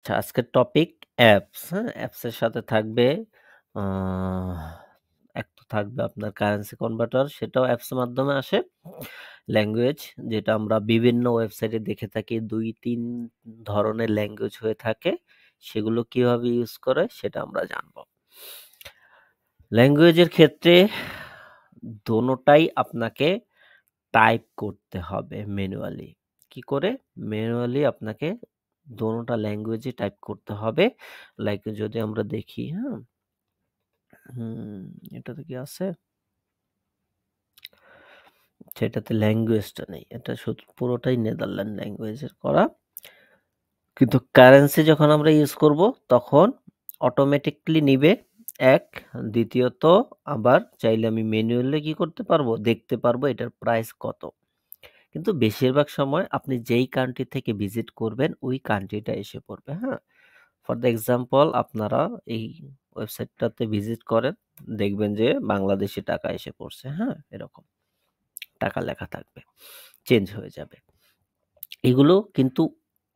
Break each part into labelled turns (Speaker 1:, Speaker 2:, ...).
Speaker 1: আচ্ছা, আজকের topic apps, হ্যাঁ? অ্যাপসের সাথে থাকবে আ এক তো থাকবে আপনার কারেন্সি কনভার্টার, সেটাও অ্যাপসের মাধ্যমে আসে। ল্যাঙ্গুয়েজ যেটা আমরা বিভিন্ন ওয়েবসাইটে দেখে থাকি ২-৩ ধরনের ল্যাঙ্গুয়েজ হয়ে থাকে। সেগুলো কিভাবে ইউজ করে সেটা আমরা জানব। ল্যাঙ্গুয়েজের ক্ষেত্রে দোনোটাই আপনাকে টাইপ করতে হবে ম্যানুয়ালি। কি করে? ম্যানুয়ালি আপনাকে দোনোটা ল্যাঙ্গুয়েজই টাইপ করতে হবে। লাইক যদি আমরা দেখি, হ্যাঁ? হুম, এটাতে কি আছে? সেটাতে ল্যাঙ্গুয়েজটা নেই। এটা শুধু পুরোটাই নেদারল্যান্ড ল্যাঙ্গুয়েজের করা। কিন্তু কারেন্সি যখন আমরা ইউজ করব তখন অটোমেটিক্যালি নিবে ১, দ্বিতীয়ত আবার চাইলে আমি ম্যানুয়ালি কি করতে পারবো? দেখতে পারবো এটার প্রাইস কত। কিন্তু বেশিরভাগ সময় আপনি যেই কান্ট্রি থেকে ভিজিট করবেন ওই কান্ট্রিটা এসে পড়বে, হ্যাঁ? ফর দ্য এক্সাম্পল আপনারা এই ওয়েবসাইটটাতে ভিজিট করেন, দেখবেন যে বাংলাদেশী টাকা এসে পড়ছে, হ্যাঁ? এরকম টাকা লেখা থাকবে, চেঞ্জ হয়ে যাবে। এগুলো কিন্তু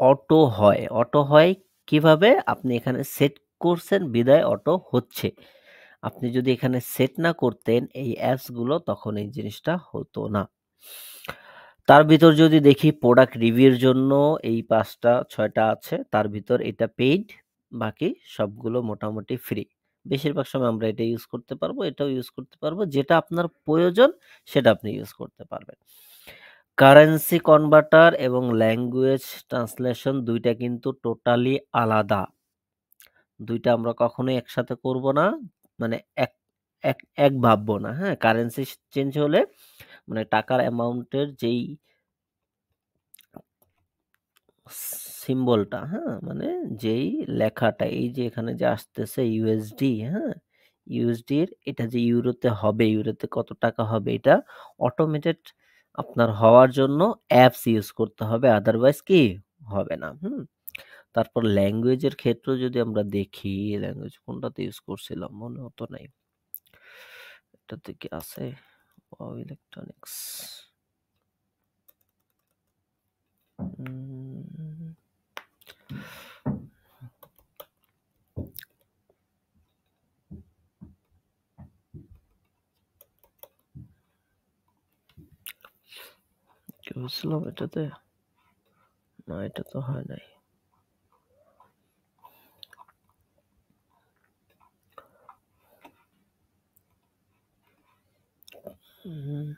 Speaker 1: অটো হয়। অটো হয় কিভাবে? আপনি এখানে সেট করছেন বিধায় অটো হচ্ছে। আপনি যদি এখানে সেট না করতেন এই অ্যাপসগুলো তখন এই জিনিসটা হতো না। তার ভিতর যদি দেখি প্রোডাক্ট রিভিউর জন্য এই ৫ টা ৬ টা আছে। তার ভিতর এটা পেইড, বাকি সবগুলো মোটামুটি ফ্রি। বেশিরভাগ সময় আমরা এটা ইউজ করতে পারবো, এটাও ইউজ করতে পারবো। যেটা আপনার প্রয়োজন সেটা আপনি ইউজ করতে পারবেন। কারেন্সি কনভার্টার এবং ল্যাঙ্গুয়েজ ট্রান্সলেশন ২ টা কিন্তু টোটালি আলাদা। ২ টা আমরা কখনোই একসাথে করব না। মানে এক এক এক ভাববো না, হ্যাঁ? কারেন্সি চেঞ্জ হলে মানে টাকার অ্যামাউন্টের যেই সিম্বলটা, হ্যাঁ? মানে যেই লেখাটা এই যে এখানে যে আসতেছে ইউএসডি, হ্যাঁ? ইউএসডির এটা যে ইউরোতে হবে, ইউরোতে কত টাকা হবে এটা অটোমেটেড আপনার হওয়ার জন্য অ্যাপস ইউজ করতে হবে। আদারওয়াইজ কি হবে না, হুম? তারপর ল্যাঙ্গুয়েজের ক্ষেত্রেও যদি আমরা দেখি, ল্যাঙ্গুয়েজ কোনটাতে ইউজ করছিলাম মনে হতো নাই। এটাতে কি আছে? Wow electronics. উম কি বলছিলাম এটাতে? না এটা তো হয় নাই। হুম।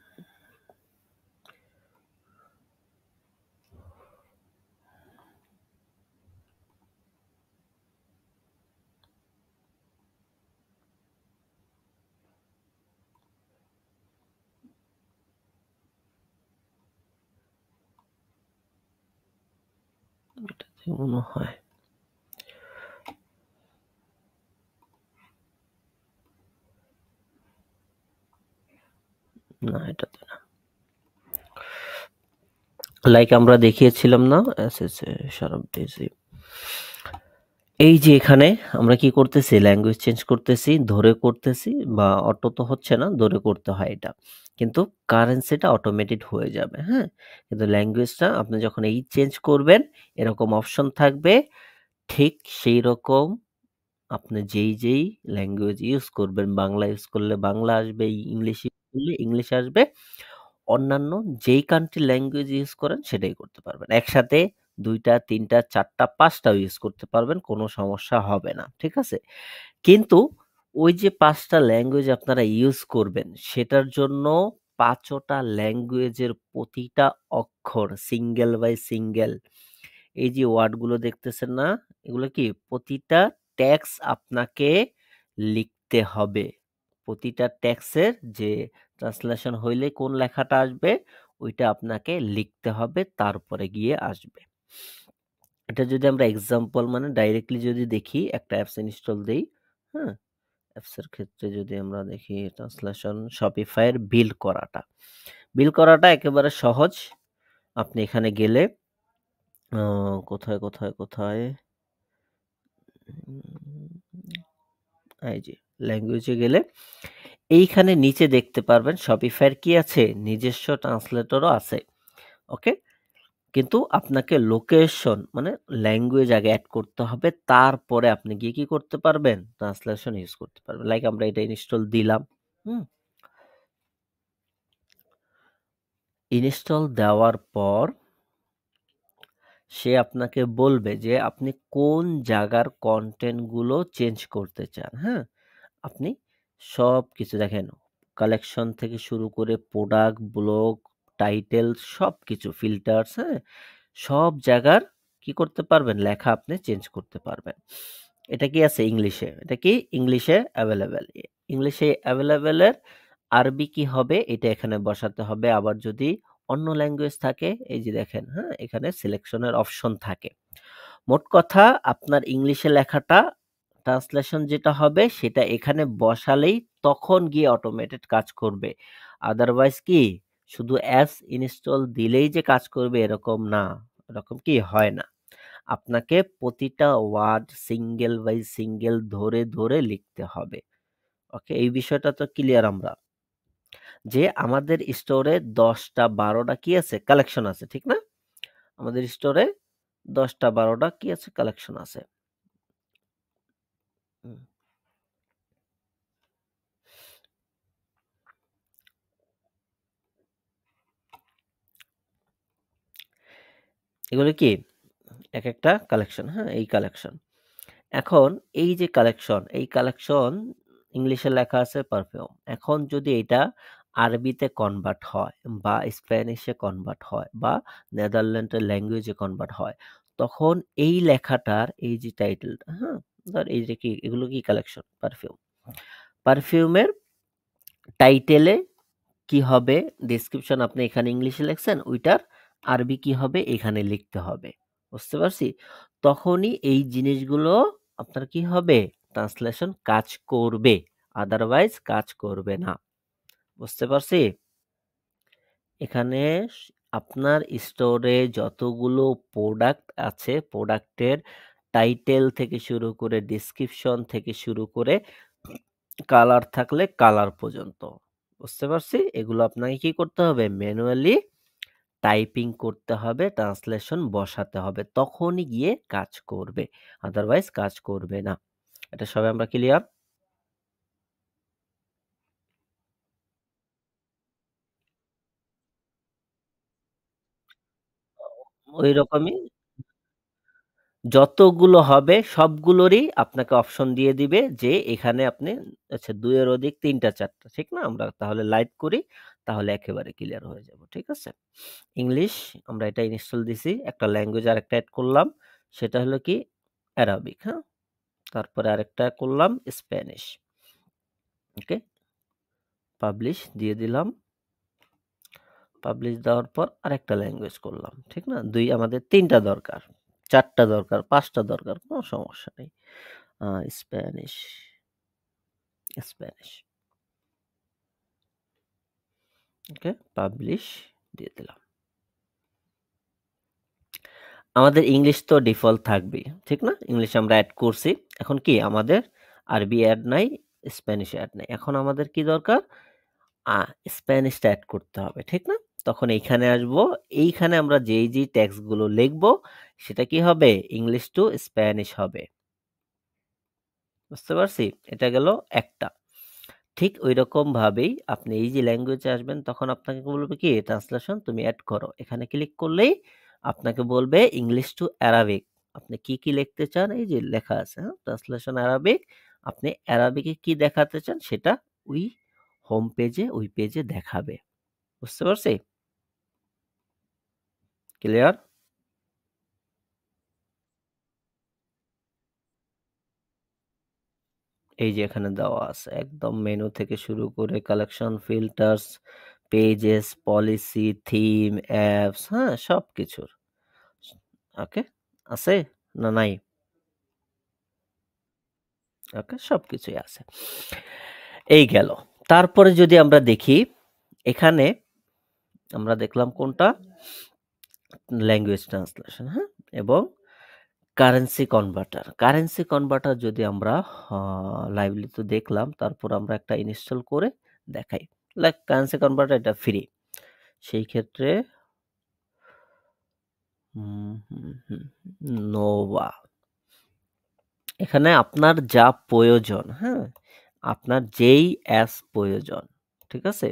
Speaker 1: এটাতে মনে হয় না এটাতে না। লাইক আমরা দেখিয়েছিলাম না? এসএসএ সারাপ দিয়েছি। এই যে এখানে আমরা কি করতেছি? ল্যাঙ্গুয়েজ চেঞ্জ করতেছি, ধরে করতেছি বা অটো তো হচ্ছে না, ধরে করতে হয় এটা। কিন্তু কারেন্সিটা অটোমেটেড হয়ে যাবে, হ্যাঁ? কিন্তু ল্যাঙ্গুয়েজটা আপনি যখন এই চেঞ্জ করবেন, এরকম অপশন থাকবে। ঠিক সেইরকম আপনি যেই ল্যাঙ্গুয়েজ ইউজ করবেন, বাংলা ইউজ করলে বাংলা আসবে, ইংলিশ ইউজ করলে ইংলিশ আসবে। অন্যান্য যেই কান্ট্রি ল্যাঙ্গুয়েজ ইউজ করেন সেটাই করতে পারবেন। একসাথে ২ টা, ৩ টা, ৪ টা, ৫ টাও ইউজ করতে পারবেন। কোনো সমস্যা হবে না। ঠিক আছে? কিন্তু ওই যে ৫ টা ল্যাঙ্গুয়েজ আপনারা ইউজ করবেন সেটার জন্য ৫ টা ল্যাঙ্গুয়েজের প্রতিটা অক্ষর সিঙ্গেল বাই সিঙ্গেল এই যে ওয়ার্ডগুলো দেখতেছেন না? এগুলো কি প্রতিটা ট্যাক্স আপনাকে লিখতে হবে। প্রতিটা ট্যাক্সের যে ট্রান্সলেশন হইলে কোন লেখাটা আসবে ওইটা আপনাকে লিখতে হবে তারপরে গিয়ে আসবে। এটা যদি আমরা এক্সাম্পল মানে ডাইরেক্টলি যদি দেখি একটা অ্যাপস ইনস্টল দেই, হ্যাঁ? অ্যাপসের ক্ষেত্রে যদি আমরা দেখি ট্রান্সলেশন Shopify এর বিল করাটা। বিল করাটা একেবারে সহজ। আপনি এখানে গেলে আ কোথায়? উম এই যে ল্যাঙ্গুয়েজে গেলে এইখানে নিচে দেখতে পারবেন Shopify এর কি আছে? নিজস্ব ট্রান্সলেটরও আছে। ওকে? কিন্তু আপনাকে লোকেশন মানে ল্যাঙ্গুয়েজ আগে এড করতে হবে। তারপরে আপনি গিয়ে কি করতে পারবেন? ট্রান্সলেশন ইউজ করতে পারবেন। লাইক আমরা এটা ইনস্টল দিলাম। হুম? ইনস্টল দেওয়ার পর সে আপনাকে বলবে যে আপনি কোন জায়গার কনটেন্ট গুলো চেঞ্জ করতে চান, হ্যাঁ? আপনি সবকিছু দেখেন, কালেকশন থেকে শুরু করে প্রোডাক্ট, ব্লগ, টাইটেল সবকিছু ফিল্টারস, হ্যাঁ? সব জায়গার কি করতে পারবেন? লেখা আপনি চেঞ্জ করতে পারবেন। এটা কি আছে? ইংলিশে। এটা কি? ইংলিশে অ্যাভেলেবেল। ইংলিশে অ্যাভেলেবেলের আরবি কি হবে? এটা এখানে বসাতে হবে। আবার যদি অন্য ল্যাঙ্গুয়েজ থাকে, এই যে দেখেন, হ্যাঁ? এখানে সিলেকশনের অপশন থাকে। মোট কথা আপনার ইংলিশে লেখাটা ট্রান্সলেশন যেটা হবে সেটা এখানে বসালেই তখন গিয়ে অটোমেটেড কাজ করবে। আদারওয়াইজ কি শুধু অ্যাপস ইনস্টল দিলেই যে কাজ করবে এরকম না। এরকম কি হয় না। আপনাকে প্রতিটা ওয়ার্ড সিঙ্গেল বাই সিঙ্গেল ধরে ধরে লিখতে হবে। ওকে, এই বিষয়টা তো ক্লিয়ার আমরা। যে আমাদের স্টোরে 10টা 12টা কি আছে? কালেকশন আছে, ঠিক না? আমাদের স্টোরে 10টা 12টা কি আছে? কালেকশন আছে। হুম। এগুলো কি? একেকটা কালেকশন, হ্যাঁ? এই কালেকশন। এখন এই যে কালেকশন, এই কালেকশন ইংলিশে লেখা আছে পারফিউম। এখন যদি এটা আরবিতে কনভার্ট হয় বা স্প্যানিশে কনভার্ট হয় বা নেদারল্যান্ডের ল্যাঙ্গুয়েজে কনভার্ট হয়, তখন এই লেখাটার এই যে টাইটেলটা, হ্যাঁ? ধর এই যে কি এগুলো কি কালেকশন? পারফিউম। পারফিউমের টাইটেলে কি হবে? ডেসক্রিপশন আপনি এখানে ইংলিশে লিখছেন, ওইটার আরবি কি হবে? এখানে লিখতে হবে। বুঝতে পারছি? তখনই এই জিনিসগুলো আপনার কি হবে? ট্রান্সলেশন কাজ করবে। আদারওয়াইজ কাজ করবে না। বুঝতে পারছি? এখানে আপনার স্টোরে যতগুলো প্রোডাক্ট আছে, প্রোডাক্টের টাইটেল থেকে শুরু করে ডেসক্রিপশন থেকে শুরু করে কালার থাকলে কালার পর্যন্ত। বুঝতে পারছি? এগুলো আপনাকে কি করতে হবে? ম্যানুয়ালি টাইপিং করতে হবে, ট্রান্সলেশন বসাতে হবে। তখনই গিয়ে কাজ করবে। আদারওয়াইজ কাজ করবে না। এটা সবাই আমরা ক্লিয়ার? ঐরকমই যতগুলো হবে সবগুলোরই আপনাকে অপশন দিয়ে দিবে যে এখানে আপনি আচ্ছা ২ এর অধিক ৩ টা ৪ টা, ঠিক না? আমরা তাহলে লাইভ করি, তাহলে একেবারে ক্লিয়ার হয়ে যাব। ঠিক আছে? ইংলিশ আমরা এটা ইনস্টল দিছি। একটা ল্যাঙ্গুয়েজ আরেকটা এড করলাম। সেটা হলো কি? অ্যারাবিক, হ্যাঁ? তারপরে আরেকটা করলাম স্প্যানিশ। ওকে? পাবলিশ দিয়ে দিলাম। পাবলিশ দেওয়ার পর আরেকটা ল্যাঙ্গুয়েজ করলাম। ঠিক না? ২ আমাদের ৩ টা দরকার। ৪ টা দরকার, ৫ টা দরকার। কোন সমস্যা নেই। A Spanish, Spanish. Okay? Publish দিয়ে দিলাম। আমাদের ইংলিশ তো ডিফল্ট থাকবেই। ঠিক না? ইংলিশ আমরা এড করছি। এখন কি আমাদের আরবি এড নাই, স্প্যানিশ এড নাই। এখন আমাদের কি দরকার? আ স্প্যানিশটা এড করতে হবে। ঠিক না? তখন এইখানে আসবো। এইখানে আমরা যেই টেক্সট গুলো লিখবো সেটা কি হবে? ইংলিশ টু স্প্যানিশ হবে। বুঝতে পারছি? এটা গেল একটা। ঠিক ঐরকম ভাবেই আপনি এই যে ল্যাঙ্গুয়েজে আসবেন তখন আপনাকে বলবে কি ট্রান্সলেশন তুমি এড করো। এখানে ক্লিক করলেই আপনাকে বলবে ইংলিশ টু অ্যারাবিক। আপনি কি লিখতে চান এই যে লেখা আছে, হ্যাঁ? Translation Arabic. আপনি অ্যারাবিকে কি দেখাতে চান সেটা ওই হোম পেজে ওই পেজে দেখাবে। বুঝতে পারছি? ক্লিয়ার? এই যে এখানে দেওয়া আছে। একদম মেনু থেকে শুরু করে collection, filters, pages, policy, theme, apps, হ্যাঁ? সবকিছুর। ওকে? আছে? না নাই? ওকে? সবকিছুই আছে। এই গেল। তারপরে যদি আমরা দেখি, এখানে আমরা দেখলাম কোনটা? ল্যাঙ্গুয়েজ ট্রান্সলেশন, হ্যাঁ? এবং কারেন্সি কনভার্টার। কারেন্সি কনভার্টার যদি আমরা আ লাইভলি তো দেখলাম, তারপর আমরা একটা ইনস্টল করে দেখাই। লাইক কারেন্সি কনভার্টার এটা ফ্রি। সেই ক্ষেত্রে হুম। নোভা। এখানে আপনার যা প্রয়োজন, হ্যাঁ? আপনার যেই অ্যাপস প্রয়োজন, ঠিক আছে?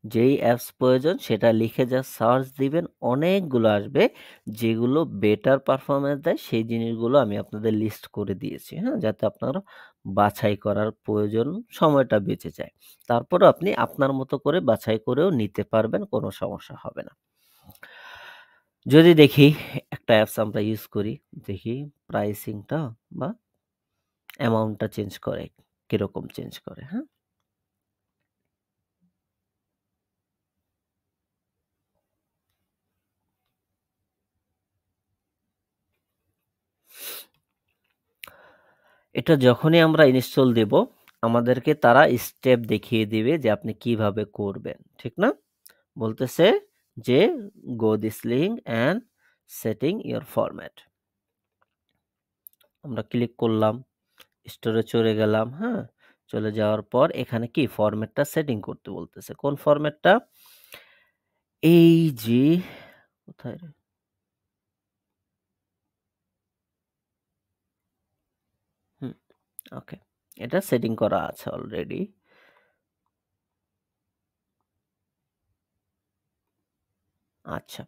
Speaker 1: যেই অ্যাপস প্রয়োজন সেটা লিখে জাস্ট সার্চ দিবেন। অনেকগুলো আসবে। যেগুলো বেটার পারফরম্যান্স দেয় সেই জিনিসগুলো আমি আপনাদের লিস্ট করে দিয়েছি, হ্যাঁ? যাতে আপনারা বাছাই করার প্রয়োজন সময়টা বেঁচে যায়। তারপরেও আপনি আপনার মতো করে বাছাই করেও নিতে পারবেন, কোনো সমস্যা হবে না। যদি দেখি একটা অ্যাপস আমরা ইউজ করি, দেখি প্রাইসিংটা বা অ্যামাউন্টটা চেঞ্জ করে, কিরকম চেঞ্জ করে, হ্যাঁ? এটা যখনই আমরা ইনস্টল দেব, আমাদেরকে তারা স্টেপ দেখিয়ে দিবে যে আপনি কিভাবে করবেন। ঠিক না? বলতেছে যে go this link and setting your format. আমরা ক্লিক করলাম, স্টোরে চলে গেলাম, হ্যাঁ? চলে যাওয়ার পর এখানে কি ফরম্যাটটা সেটিং করতে বলতেছে। কোন ফরম্যাটটা? এই যে কোথায় রে? হুম, ওকে। এটা সেটিং করা আছে অলরেডি। আচ্ছা।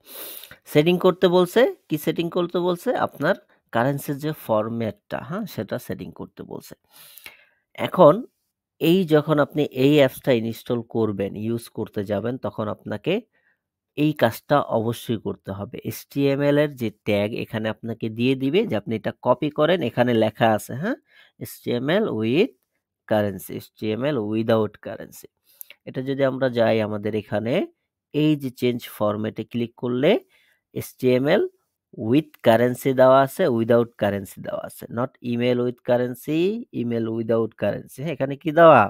Speaker 1: সেটিং করতে বলছে, কি সেটিং করতে বলছে? আপনার কারেন্সির যে ফরম্যাটটা, হ্যাঁ? সেটা সেটিং করতে বলছে। এখন যখন আপনি এই অ্যাপসটা ইনস্টল করবেন, ইউজ করতে যাবেন, তখন আপনাকে এই কাজটা অবশ্যই করতে হবে। HTML এর যে ট্যাগ এখানে আপনাকে দিয়ে দিবে যে আপনি এটা কপি করেন, এখানে লেখা আছে, হ্যাঁ? HTML with currency, HTML without currency। এটা যদি আমরা যাই আমাদের এখানে এই যে চেঞ্জ ফরম্যাটে ক্লিক করলে HTML উইথ কারেন্সি দেওয়া আছে, উইদাউট কারেন্সি দেওয়া আছে। Not email with currency, email without currency. হ্যাঁ, এখানে কি দেওয়া?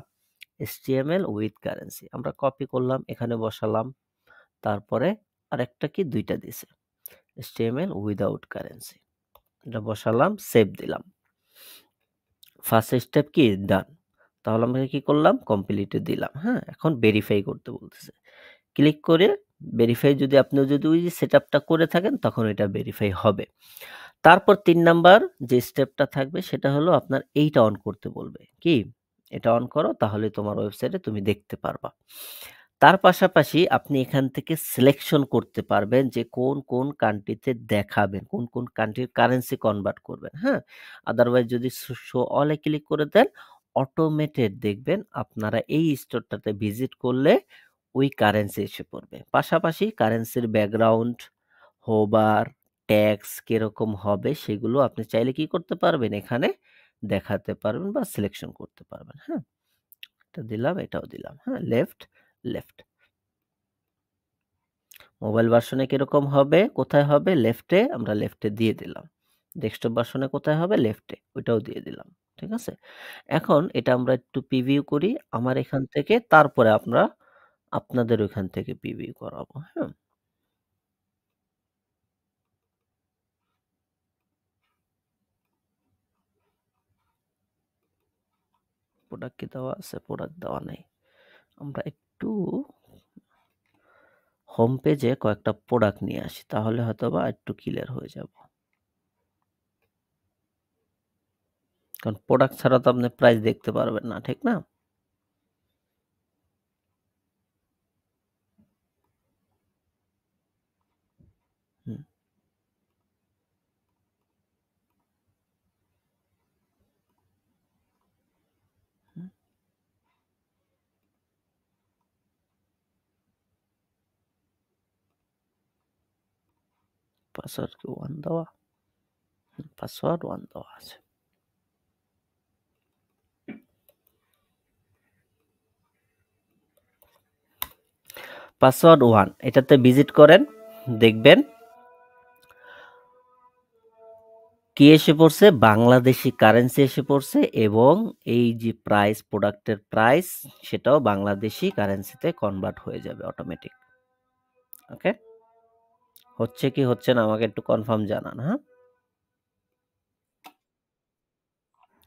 Speaker 1: HTML with currency. আমরা কপি করলাম, এখানে বসালাম। তারপরে আরেকটা কি ২ টা দিছে। HTML without currency. এটা বসালাম, সেভ দিলাম। ফার্স্ট স্টেপ কি? ডান। তাহলে আমরা কি করলাম? কমপ্লিট এ দিলাম, হ্যাঁ? এখন ভেরিফাই করতে বলতেছে। ক্লিক করে ভেরিফাই যদি আপনিও যদি ওই যে সেটআপটা করে থাকেন তখন এটা ভেরিফাই হবে। তারপর ৩ নাম্বার যে স্টেপটা থাকবে সেটা হলো আপনার এইটা অন করতে বলবে। কি? এটা অন করো তাহলে তোমার ওয়েবসাইটে তুমি দেখতে পারবা। তার পাশাপাশি আপনি এখান থেকে সিলেকশন করতে পারবেন যে কোন কান্ট্রিতে দেখাবেন, কোন কান্ট্রির কারেন্সি কনভার্ট করবেন, হ্যাঁ? আদারওয়াইজ যদি শো অল এ ক্লিক করে দেন, অটোমেটেড দেখবেন আপনারা এই স্টোরটাতে ভিজিট করলে ওই কারেন্সি এসে পড়বে। পাশাপাশি কারেন্সির ব্যাকগ্রাউন্ড, হোভার, ট্যাক্স কিরকম হবে সেগুলো আপনি চাইলে কি করতে পারবেন? এখানে দেখাতে পারবেন বা সিলেকশন করতে পারবেন, হ্যাঁ? এটা দিলাম, এটাও দিলাম, হ্যাঁ? Left, left. মোবাইল ভার্সনে কিরকম হবে? কোথায় হবে? লেফটে, আমরা লেফটে দিয়ে দিলাম। ডেস্কটপ ভার্সনে কোথায় হবে? লেফটে, ওইটাও দিয়ে দিলাম। ঠিক আছে? এখন এটা আমরা একটু প্রিভিউ করি আমার এখান থেকে, তারপরে আমরা আপনাদের ওইখান থেকে প্রিভিউ করাবো, হ্যাঁ? প্রোডাক্ট কি দেওয়া আছে? প্রোডাক্ট দেওয়া নাই। আমরা একটু হোম পেজে কয়েকটা প্রোডাক্ট নিয়ে আসি। তাহলে হয়তোবা একটু ক্লিয়ার হয়ে যাব। কারণ প্রোডাক্ট ছাড়া তো আপনি প্রাইস দেখতে পারবেন না, ঠিক না? হুম, হুম। পাসওয়ার্ড কি 1 দেওয়া? পাসওয়ার্ড 1 দেওয়া আছে। পাসওয়ার্ড 1 এটাতে ভিজিট করেন, দেখবেন কি এসে পড়ছে? বাংলাদেশী কারেন্সি এসে পড়ছে এবং এই যে প্রাইস, প্রোডাক্টের প্রাইস সেটাও বাংলাদেশী কারেন্সিতে কনভার্ট হয়ে যাবে অটোমেটিক। ওকে? হচ্ছে কি হচ্ছে না আমাকে একটু কনফার্ম জানান, হ্যাঁ?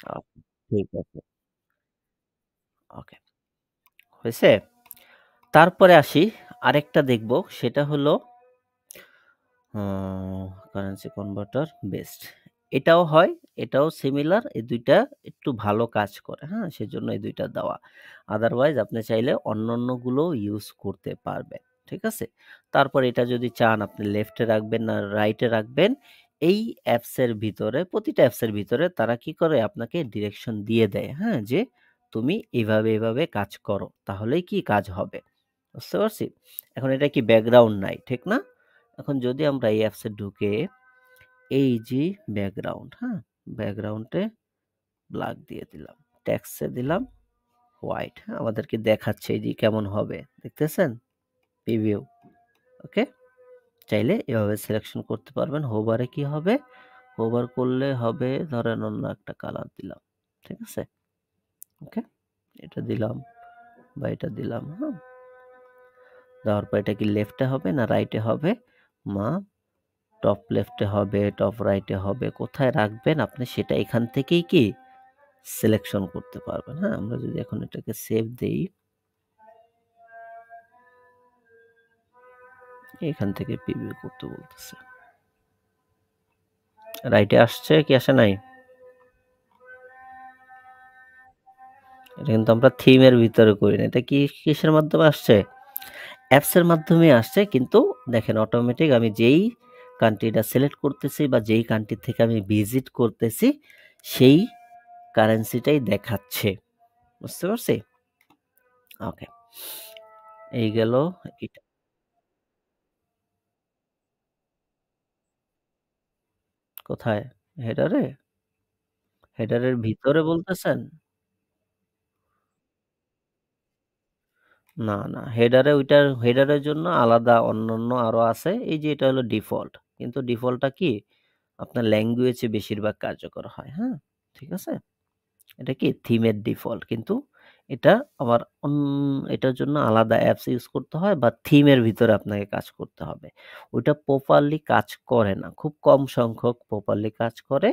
Speaker 1: আ ঠিক আছে। ওকে। হইছে? তারপরে আসি আরেকটা দেখব সেটা হলো কারেন্সি কনভার্টার বেস্ট। এটাও হয়, এটাও সিমিলার। এই ২ টা একটু ভালো কাজ করে, হ্যাঁ? সেজন্য এই ২ টা দেওয়া। আদারওয়াইজ আপনি চাইলে অন্যান্যগুলোও ইউজ করতে পারবেন। ঠিক আছে? তারপর এটা যদি চান আপনি লেফটে রাখবেন না রাইটে রাখবেন, এই অ্যাপসের ভিতরে প্রতিটা অ্যাপসের ভিতরে তারা কি করে আপনাকে ডিরেকশন দিয়ে দেয়, হ্যাঁ? যে তুমি এভাবে, এভাবে কাজ করো। তাহলেই কি কাজ হবে। বুঝতে পারছি? এখন এটা কি ব্যাকগ্রাউন্ড নাই, ঠিক না? এখন যদি আমরা এই অ্যাপসে ঢুকে এই যে ব্যাকগ্রাউন্ড, হ্যাঁ? ব্যাকগ্রাউন্ডে ব্ল্যাক দিয়ে দিলাম। টেক্সটে দিলাম হোয়াইট, হ্যাঁ? আমাদেরকে দেখাচ্ছে এই যে কেমন হবে। দেখতেছেন? প্রিভিউ। ওকে? চাইলে এভাবে সিলেকশন করতে পারবেন। হোভারে কি হবে? হোভার করলে হবে ধরেন অন্য একটা কালার দিলাম। ঠিক আছে? ওকে? এটা দিলাম বা এটা দিলাম, হ্যাঁ? দেওয়ার পর এটা কি লেফটে হবে না রাইটে হবে? মা টপ লেফটে হবে, টপ রাইটে হবে। কোথায় রাখবেন আপনি সেটা এখান থেকেই কি সিলেকশন করতে পারবেন, হ্যাঁ? আমরা যদি এখন এটাকে সেভ দেই, এখান থেকে প্রিভিউ করতে বলতেছে। রাইটে আসছে কি আসে নাই? এটা কিন্তু আমরা থিমের ভিতরে করি না। এটা কি কিসের মাধ্যমে আসছে? অ্যাপসের মাধ্যমে আসছে কিন্তু দেখেন অটোমেটিক আমি যেই কান্ট্রিটা সিলেক্ট করতেছি বা যেই কান্ট্রি থেকে আমি ভিজিট করতেছি সেই কারেন্সিটাই দেখাচ্ছে। বুঝতে পারছি? ওকে। এই গেল এটা। কোথায়? হেডারে? হেডারের ভিতরে বলতেছেন? না, না। ওইটার হেডারের জন্য আলাদা অন্যান্য আরো আছে। এই যে এটা হলো ডিফল্ট। কিন্তু ডিফল্টটা কি? আপনার ল্যাঙ্গুয়েজে বেশিরভাগ কার্যকর হয়। হ্যাঁ? ঠিক আছে? এটা কি? থিমের ডিফল্ট। কিন্তু এটা আবার এটার জন্য আলাদা অ্যাপস ইউজ করতে হয় বা থিমের ভিতরে আপনাকে কাজ করতে হবে। ওইটা প্রপারলি কাজ করে না। খুব কম সংখ্যক প্রপারলি কাজ করে।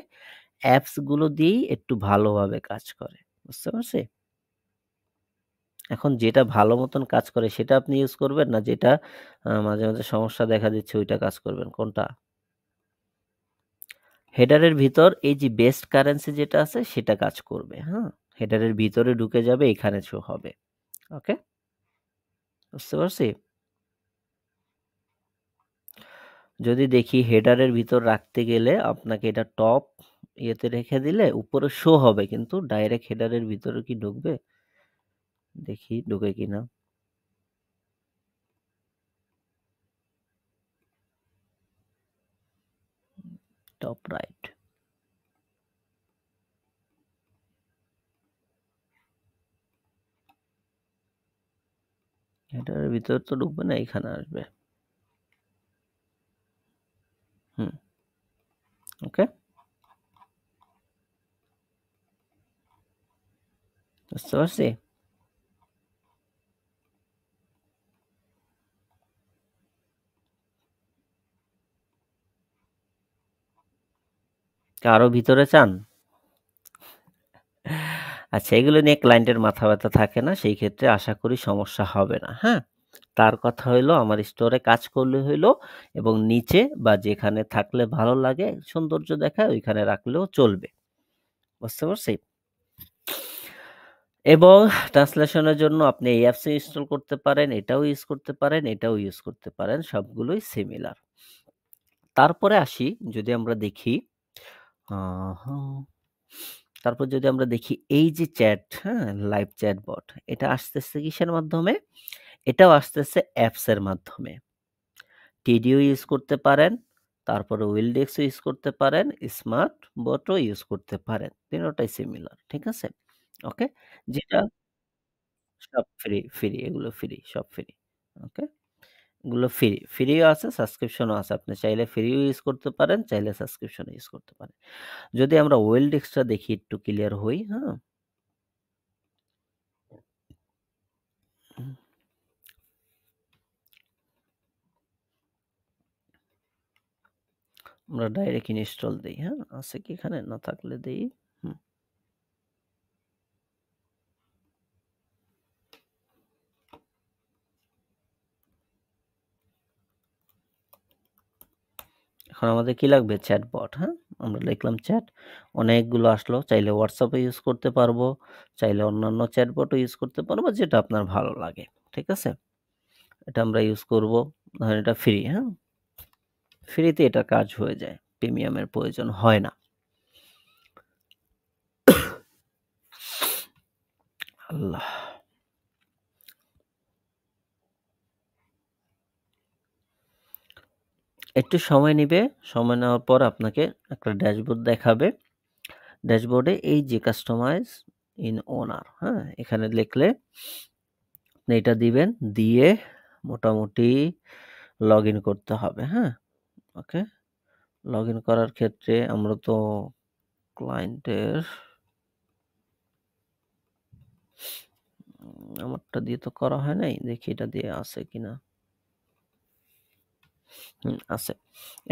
Speaker 1: অ্যাপস গুলো দিয়েই একটু ভালোভাবে কাজ করে। বুঝতে পারছি? এখন যেটা ভালো মতন কাজ করে সেটা আপনি ইউজ করবেন না যেটা মাঝে, মাঝে সমস্যা দেখা দিচ্ছে ওইটা কাজ করবেন। কোনটা? হেডারের ভিতর এই যে বেস্ট কারেন্সি যেটা আছে সেটা কাজ করবে, হ্যাঁ? হেডারের ভিতরে ঢুকে যাবে এখানে শো হবে। ওকে? বুঝতে পারছি? যদি দেখি হেডারের ভিতর রাখতে গেলে আপনাকে এটা টপ ইয়েতে রেখে দিলে উপরে শো হবে কিন্তু ডাইরেক্ট হেডারের ভিতরে কি ঢুকবে? দেখি ঢুকে কিনা। Top right. হেডারের ভিতর তো ঢুকবে না এখানে আসবে। হুম, ওকে? বুঝতে পারছি? আরো ভিতরে চান? আচ্ছা এগুলো নিয়ে ক্লায়েন্টের মাথা ব্যথা থাকে না। সেই ক্ষেত্রে আশা করি সমস্যা হবে না। হ্যাঁ? তার কথা হইলো আমার স্টোরে কাজ করলে হইলো এবং নিচে বা যেখানে থাকলে ভালো লাগে সৌন্দর্য দেখায় ওইখানে রাখলেও চলবে। বুঝতে পারছি? এবং ট্রান্সলেশনের জন্য আপনি এই অ্যাপস ইনস্টল করতে পারেন, এটাও ইউজ করতে পারেন, এটাও ইউজ করতে পারেন। সবগুলোই সিমিলার। তারপরে আসি যদি আমরা দেখি আ হা তারপর যদি আমরা দেখি এই যে চ্যাট, হ্যাঁ? লাইভ চ্যাটবট এটা আসতেছে কিসের মাধ্যমে? এটাও আসতেছে অ্যাপসের মাধ্যমে। টিডিও ইউজ করতে পারেন, তারপরে উইলডেক্সও ইউজ করতে পারেন, স্মার্ট বটও ইউজ করতে পারেন। ৩ টাই সিমিলার। ঠিক আছে? ওকে? যেটা সব ফ্রি এগুলো ফ্রি, সব ফ্রি। ওকে? এগুলো ফ্রি। ফ্রিও আছে, সাবস্ক্রিপশনও আছে। আপনি চাইলে ফ্রিও ইউজ করতে পারেন, চাইলে সাবস্ক্রিপশন ইউজ করতে পারেন। যদি আমরা ওয়েলডেক্সটা দেখি একটু ক্লিয়ার হই, হ্যাঁ? আমরা ডাইরেক্ট ইনস্টল দেই, হ্যাঁ? আছে কি এখানে? না থাকলে দেই। হুম। এখন আমাদের কি লাগবে? চ্যাটবট, হ্যাঁ? আমরা লিখলাম চ্যাট, অনেকগুলো আসলো। চাইলে WhatsApp ইউজ করতে পারবো, চাইলে অন্যান্য চ্যাটবটও ইউজ করতে পারবো, যেটা আপনার ভালো লাগে। ঠিক আছে? এটা আমরা ইউজ করব। ধরেন এটা ফ্রি, হ্যাঁ? ফ্রিতে এটার কাজ হয়ে যায়। প্রিমিয়ামের প্রয়োজন হয় না। আল্লাহ! একটু সময় নিবে। সময় নেওয়ার পর আপনাকে একটা ড্যাশবোর্ড দেখাবে। ড্যাশবোর্ডে এই যে কাস্টমাইজ ইন ওনার, হ্যাঁ? এখানে লিখলে আপনি এটা দিবেন। দিয়ে মোটামুটি লগইন করতে হবে, হ্যাঁ? ওকে? লগইন করার ক্ষেত্রে আমরা তো ক্লায়েন্টের আমারটা দিয়ে তো করা হয় নাই। দেখি এটা দিয়ে আছে কিনা। আছে।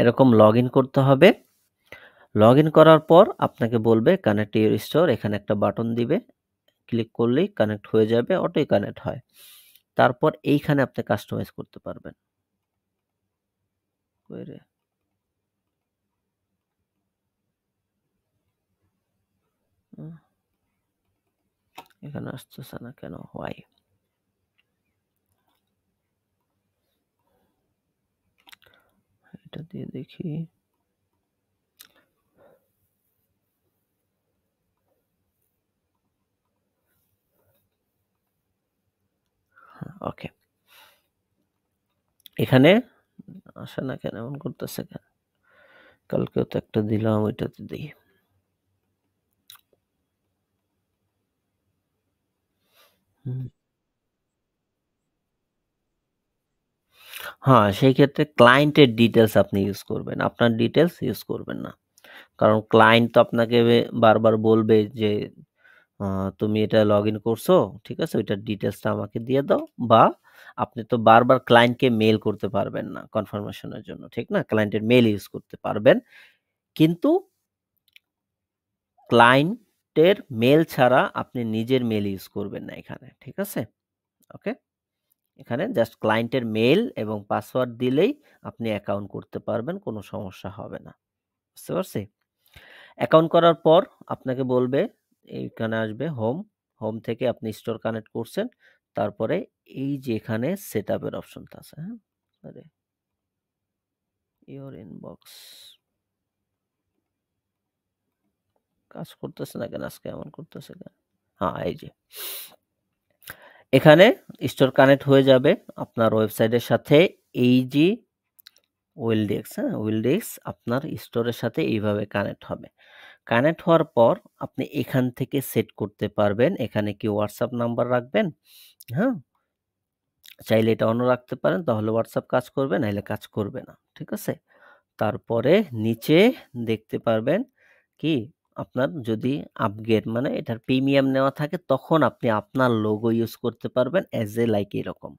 Speaker 1: এরকম লগইন করতে হবে। লগইন করার পর আপনাকে বলবে কানেক্ট ইউর স্টোর, এখানে একটা বাটন দিবে। ক্লিক করলেই কানেক্ট হয়ে যাবে, অটোই কানেক্ট হয়। তারপর এইখানে আপনি কাস্টমাইজ করতে পারবেন। কই রে? উম এখানে আসতেছে না কেন? হোয়াই? এটা দিয়ে দেখি। ওকে। এখানে আসে না কেন? এমন করতেছে কেন? কালকেও তো একটা দিলাম, ওইটাতে দেই। হুম। হ্যাঁ, সেই ক্ষেত্রে ক্লায়েন্টের ডিটেইলস আপনি ইউজ করবেন। আপনার ডিটেইলস ইউজ করবেন না। কারণ ক্লায়েন্ট তো আপনাকে বারবার বলবে যে, তুমি এটা লগইন করছো, ঠিক আছে? ওইটার ডিটেইলসটা আমাকে দিয়ে দাও। বা আপনি তো বারবার ক্লায়েন্টকে মেইল করতে পারবেন না কনফার্মেশনের জন্য, ঠিক না? ক্লায়েন্টের মেইল ইউজ করতে পারবেন। কিন্তু ক্লায়েন্টের মেইল ছাড়া আপনি নিজের মেইল ইউজ করবেন না এখানে, ঠিক আছে? ওকে? এখানে জাস্ট ক্লায়েন্টের মেইল এবং পাসওয়ার্ড দিলেই আপনি অ্যাকাউন্ট করতে পারবেন, কোনো সমস্যা হবে না। বুঝতে পারছি? অ্যাকাউন্ট করার পর আপনাকে বলবে, এইখানে আসবে হোম। হোম থেকে আপনি স্টোর কানেক্ট করছেন। তারপরে এই যে এখানে সেটআপ এর অপশনটা আছে, হ্যাঁ? আরে ইওর ইনবক্স কাজ করতেছে না কেন আজকে? এমন করতেছে কেন? হ্যাঁ, এই যে। এখানে স্টোর কানেক্ট হয়ে যাবে আপনার ওয়েবসাইটের সাথে। এই যে ওয়েলডেক্স, হ্যাঁ? ওয়েলডেক্স আপনার স্টোরের সাথে এইভাবে কানেক্ট হবে। কানেক্ট হওয়ার পর আপনি এখান থেকে সেট করতে পারবেন। এখানে কি WhatsApp নাম্বার রাখবেন? হ্যাঁ? চাইলে এটা অন রাখতে পারেন, তাহলে WhatsApp কাজ করবে, নাইলে কাজ করবে না। ঠিক আছে? তারপরে নিচে দেখতে পারবেন কি আপনার যদি আপগ্রেড মানে এটার প্রিমিয়াম নেওয়া থাকে, তখন আপনি আপনার লোগো ইউজ করতে পারবেন এজ এ লাইক এরকম।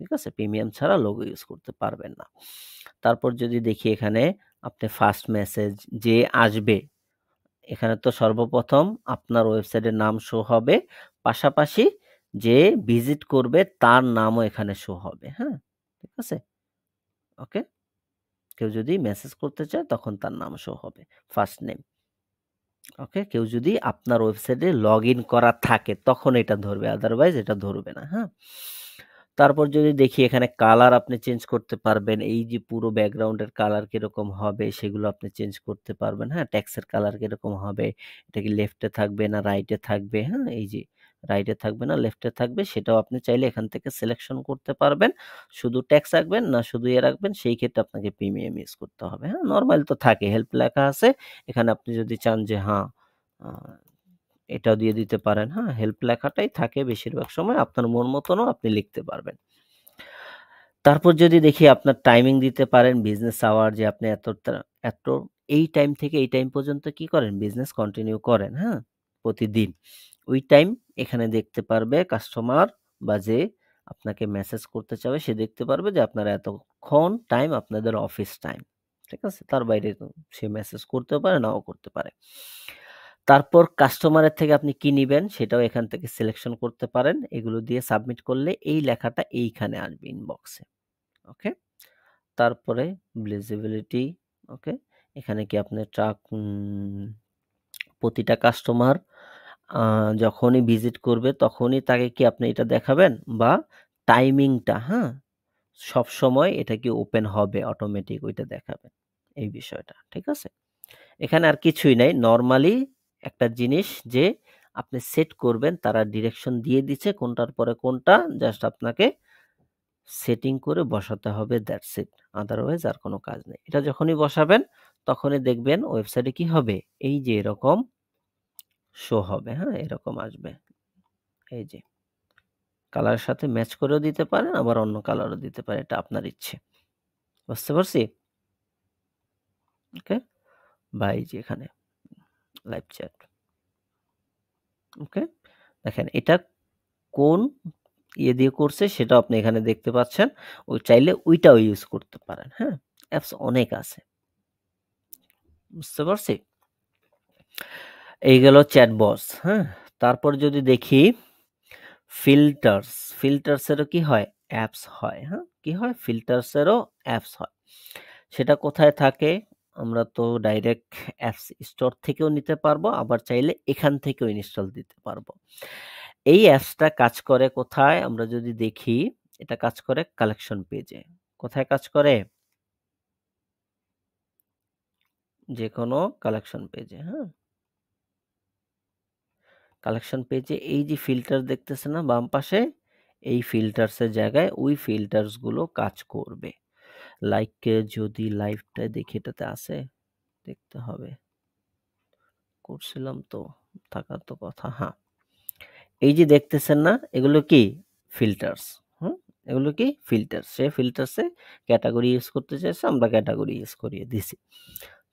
Speaker 1: ঠিক আছে? প্রিমিয়াম ছাড়া লোগো ইউজ করতে পারবেন না। তারপর যদি দেখি এখানে আপনি ফার্স্ট মেসেজ যে আসবে, এখানে তো সর্বপ্রথম আপনার ওয়েবসাইটের নাম শো হবে। পাশাপাশি যে ভিজিট করবে তার নামও এখানে শো হবে। হ্যাঁ? ঠিক আছে? ওকে? কেউ যদি মেসেজ করতে চায় তখন তার নাম শো হবে। First name. ওকে? কেউ যদি আপনার ওয়েবসাইটে লগইন করা থাকে তখন এটা ধরবে। আদারওয়াইজ এটা ধরবে না। হ্যাঁ? তারপর যদি দেখি এখানে কালার আপনি চেঞ্জ করতে পারবেন। এই যে পুরো ব্যাকগ্রাউন্ডের কালার কিরকম হবে সেগুলো আপনি চেঞ্জ করতে পারবেন। হ্যাঁ? টেক্সটের কালার কিরকম হবে, এটা কি লেফটে থাকবে না রাইটে থাকবে, হ্যাঁ? এই যে রাইটে থাকবে না লেফটে থাকবে সেটাও আপনি চাইলে এখান থেকে সিলেকশন করতে পারবেন। শুধু টেক্সট রাখবেন না শুধু রাখবেন, সেই ক্ষেত্রে আপনাকে প্রিমিয়াম ইউজ করতে হবে। হ্যাঁ? নরমাল তো থাকে, হেল্প লেখা আছে। এখানে আপনি যদি চান যে হ্যাঁ, আ এটাও দিয়ে দিতে পারেন। হ্যাঁ? হেল্প লেখাটাই থাকে বেশিরভাগ সময়। আপনার মন মতনও আপনি লিখতে পারবেন। তারপর যদি দেখি আপনার টাইমিং দিতে পারেন, বিজনেস আওয়ার যে আপনি এত এই টাইম থেকে এই টাইম পর্যন্ত কি করেন? বিজনেস কন্টিনিউ করেন, হ্যাঁ? প্রতিদিন। ওই টাইম এখানে দেখতে পারবে কাস্টমার বা যে আপনাকে মেসেজ করতে চাবে সে দেখতে পারবে যে আপনারা এতক্ষণ টাইম আপনাদের অফিস টাইম। ঠিক আছে? তার বাইরে সে মেসেজ করতেও পারে, নাও করতে পারে। তারপর কাস্টমারের থেকে আপনি কি নিবেন সেটাও এখান থেকে সিলেকশন করতে পারেন। এগুলো দিয়ে সাবমিট করলে এই লেখাটা এইখানে আসবে ইনবক্সে। ওকে? তারপরে ভিজিবিলিটি, ওকে? এখানে কি আপনার প্রতিটা কাস্টমার আ যখনই ভিজিট করবে তখনই তাকে কি আপনি এটা দেখাবেন? বা টাইমিংটা, হ্যাঁ? সবসময় এটা কি ওপেন হবে অটোমেটিক ওইটা দেখাবেন। এই বিষয়টা। ঠিক আছে? এখানে আর কিছুই নাই। নরমালি একটা জিনিস যে আপনি সেট করবেন তারা ডিরেকশন দিয়ে দিচ্ছে কোনটার পরে কোনটা। জাস্ট আপনাকে সেটিং করে বসাতে হবে দ্যাটস ইট। আদারওয়াইজ আর কোন কাজ নেই। এটা যখনই বসাবেন তখনই দেখবেন ওয়েবসাইটে কি হবে? এই যে এরকম শো হবে, হ্যাঁ? এরকম আসবে। এই যে কালারের সাথে ম্যাচ করেও দিতে পারেন আবার অন্য কালারও দিতে পারেন। এটা আপনার ইচ্ছে। বুঝতে পারছি? ওকে? বা এই যে এখানে লাইভ চ্যাট। ওকে? দেখেন এটা কোন দিয়ে করছে সেটাও আপনি এখানে দেখতে পাচ্ছেন। চাইলে ওইটাও ইউজ করতে পারেন, হ্যাঁ? অ্যাপস অনেক আছে। বুঝতে পারছি? এই গেল চ্যাট বক্স, হ্যাঁ? তারপর যদি দেখি ফিল্টার্স, ফিল্টার্স এরও কি হয়? অ্যাপস হয়, হ্যাঁ? কি হয়? ফিল্টার্স এরও অ্যাপস হয়। সেটা কোথায় থাকে? আমরা তো ডাইরেক্ট অ্যাপস স্টোর থেকেও নিতে পারবো, আবার চাইলে এখান থেকেও ইনস্টল দিতে পারবো। এই অ্যাপসটা কাজ করে কোথায়? আমরা যদি দেখি, এটা কাজ করে কালেকশন পেজে। কোথায় কাজ করে? যেকোনো কালেকশন পেজে, হ্যাঁ? কালেকশন পেজে এই যে ফিল্টার দেখতেছেন না বাম পাশে? এই ফিল্টার্স এর জায়গায় ওই ফিল্টার্স গুলো কাজ করবে। লাইক যদি লাইভটা দেখি এটাতে আছে? দেখতে হবে। করছিলাম তো, থাকার তো কথা। হ্যাঁ। এই যে দেখতেছেন না? এগুলো কি? ফিল্টার্স। হুম? এগুলো কি? ফিল্টার্স। সে ফিল্টার্সে ক্যাটেগরি ইউজ করতে চাইছে, আমরা ক্যাটেগরি ইউজ করিয়ে দিছি।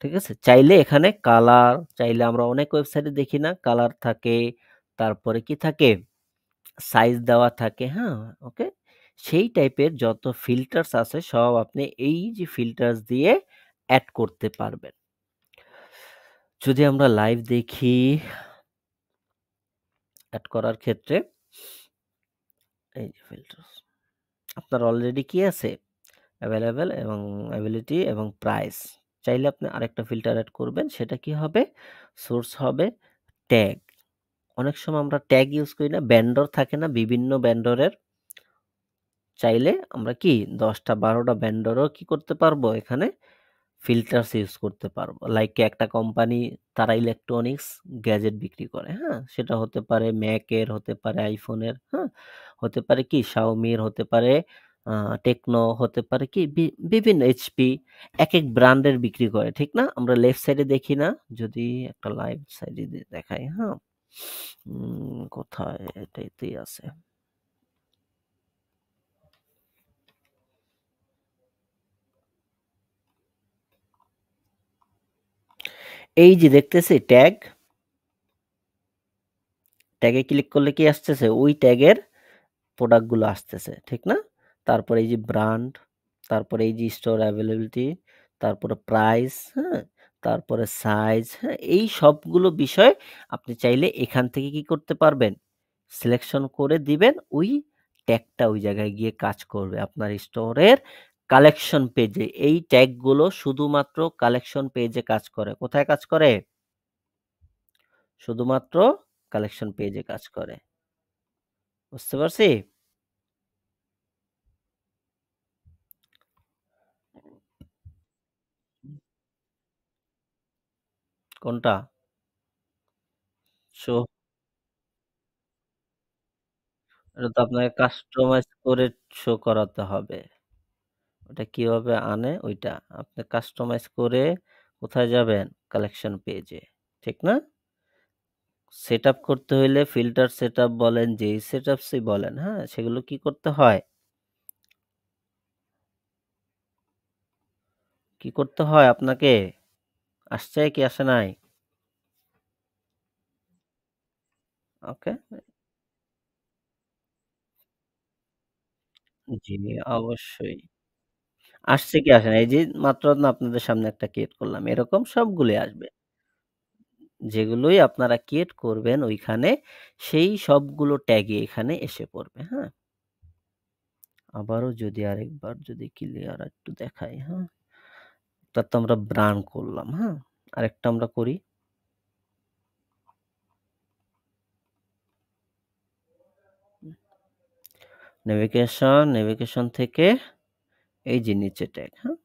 Speaker 1: ঠিক আছে? চাইলে এখানে কালার, চাইলে আমরা অনেক ওয়েবসাইটে দেখি না? কালার থাকে, তারপরে কি থাকে? সাইজ দেওয়া থাকে, হ্যাঁ? ওকে? সেই টাইপের যত ফিল্টার্স আছে সব আপনি এই যে ফিল্টার্স দিয়ে এড করতে পারবেন। যদি আমরা লাইভ দেখি, এড করার ক্ষেত্রে এই যে ফিল্টার্স। আপনার অলরেডি কি আছে? এভেইলেবল এবং এবিলিটি এবং প্রাইস। চাইলে আপনি আরেকটা ফিল্টার এড করবেন। সেটা কি হবে? সোর্স হবে ট্যাগ। অনেক সময় আমরা ট্যাগ ইউজ করি না? ভেন্ডর থাকে না? বিভিন্ন ভেন্ডরের। চাইলে আমরা কি ১০ টা ১২ টা ভেন্ডরও কি করতে পারবো এখানে ফিল্টারস ইউজ করতে পারবো। লাইক একটা কোম্পানি তারা ইলেকট্রনিক্স গ্যাজেট বিক্রি করে, হ্যাঁ? সেটা হতে পারে Mac এর, হতে পারে iPhone এর, হ্যাঁ? হতে পারে কি Xiaomi এর, হতে পারে আ Tecno, হতে পারে কি বিভিন্ন HP একেক ব্র্যান্ডের বিক্রি করে, ঠিক না? আমরা লেফট সাইডে দেখি না? যদি একটা লাইভ সাইডে দেখাই, হ্যাঁ? কোথায়? এটাতেই আছে। এই যে দেখতেছি ট্যাগ, ট্যাগে ক্লিক করলে কি আসতেছে? ওই ট্যাগের প্রোডাক্ট গুলো আসতেছে। ঠিক না? তারপরে এই যে ব্র্যান্ড, তারপরে এই যে স্টোর অ্যাভেইলেবিলিটি, তারপরে প্রাইস, হ্যাঁ? তারপরে সাইজ, হ্যাঁ? এই সবগুলো বিষয় আপনি চাইলে এখান থেকে কি করতে পারবেন? সিলেকশন করে দিবেন। ওই ট্যাগটা ওই জায়গায় গিয়ে কাজ করবে আপনার স্টোরের কালেকশন পেজে। এই ট্যাগ গুলো শুধুমাত্র কালেকশন পেজে কাজ করে। কোথায় কাজ করে? শুধুমাত্র কালেকশন পেজে কাজ করে। বুঝতে পারছি? কোনটা? শো এটা তো আপনাকে কাস্টমাইজ করে শো করাতে হবে। ওটা কিভাবে আনে ওইটা। আপনি কাস্টমাইজ করে কোথায় যাবেন? কালেকশন পেজে। ঠিক না? সেটআপ করতে হইলে ফিল্টার সেটআপ বলেন, যেই সেটআপসই বলেন, হ্যাঁ? সেগুলো কি করতে হয়? কি করতে হয় আপনাকে? আসছে কি আসে নাই? ওকে? জি, অবশ্যই। আসছে কি আসে নাই? এই যে মাত্র না আপনাদের সামনে একটা ক্রিয়েট করলাম। এরকম সবগুলোই আসবে। যেগুলোই আপনারা ক্রিয়েট করবেন ওইখানে, সেই সবগুলো ট্যাগই এখানে এসে পড়বে, হ্যাঁ? আবারও যদি আরেকবার যদি ক্লিয়ার একটু দেখাই, হ্যাঁ? একটা তো আমরা রান করলাম, হ্যাঁ? আরেকটা আমরা করি। নেভিগেশন থেকে এই যে নিচে ট্যাগ, হ্যাঁ?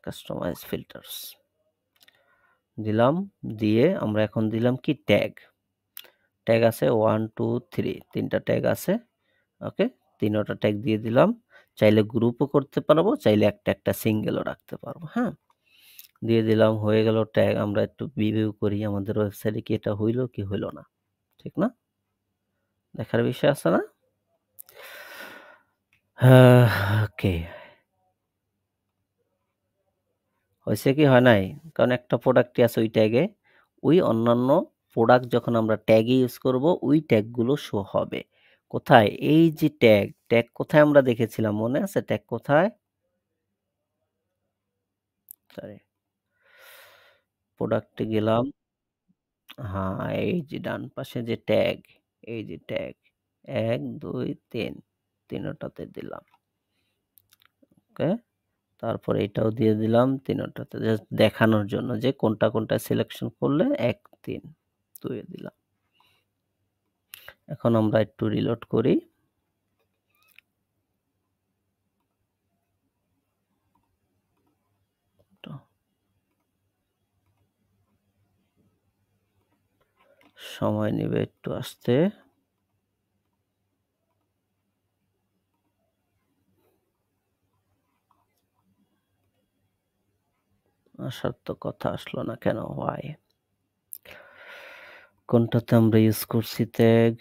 Speaker 1: কাস্টমাইজ ফিল্টার্স দিলাম, দিয়ে আমরা এখন দিলাম কি ট্যাগ। ট্যাগ আছে 1, 2, 3 3টা ট্যাগ আছে। ওকে? 3টা ট্যাগ দিয়ে দিলাম। চাইলে গ্রুপও করতে পারবো, চাইলে একটা সিঙ্গেলও রাখতে পারবো, হ্যাঁ? দিয়ে দিলাম, হয়ে গেল ট্যাগ। আমরা একটু রিভিউ করি আমাদের ওয়েবসাইটে কি এটা হইল কি হইল না। ঠিক না? দেখার বিষয় আছে না? ওকে। হইছে কি হয় নাই? কারণ একটা প্রোডাক্টই আছে ওই ট্যাগে। ওই অন্যান্য প্রোডাক্ট যখন আমরা ট্যাগে ইউজ করব, ওই ট্যাগগুলো শো হবে। কোথায়? এই যে ট্যাগ কোথায় আমরা দেখেছিলাম? মনে আছে ট্যাগ কোথায়? সরি। প্রোডাক্টে গেলাম। হ্যাঁ, এই যে ডান পাশে যে ট্যাগ, এই যে ট্যাগ ১, ২, ৩ ৩টাতে দিলাম। ওকে? তারপরে এটাও দিয়ে দিলাম ৩টাতে জাস্ট দেখানোর জন্য যে কোনটা সিলেকশন করলে ১, ৩ 2 এ দিলাম। এখন আমরা একটু রিলোড করি। সময় নেবে একটু আসতে। আসার তো কথা আসলো না কেন? Why? কোনটাতে আমরা ইউজ করছি tag?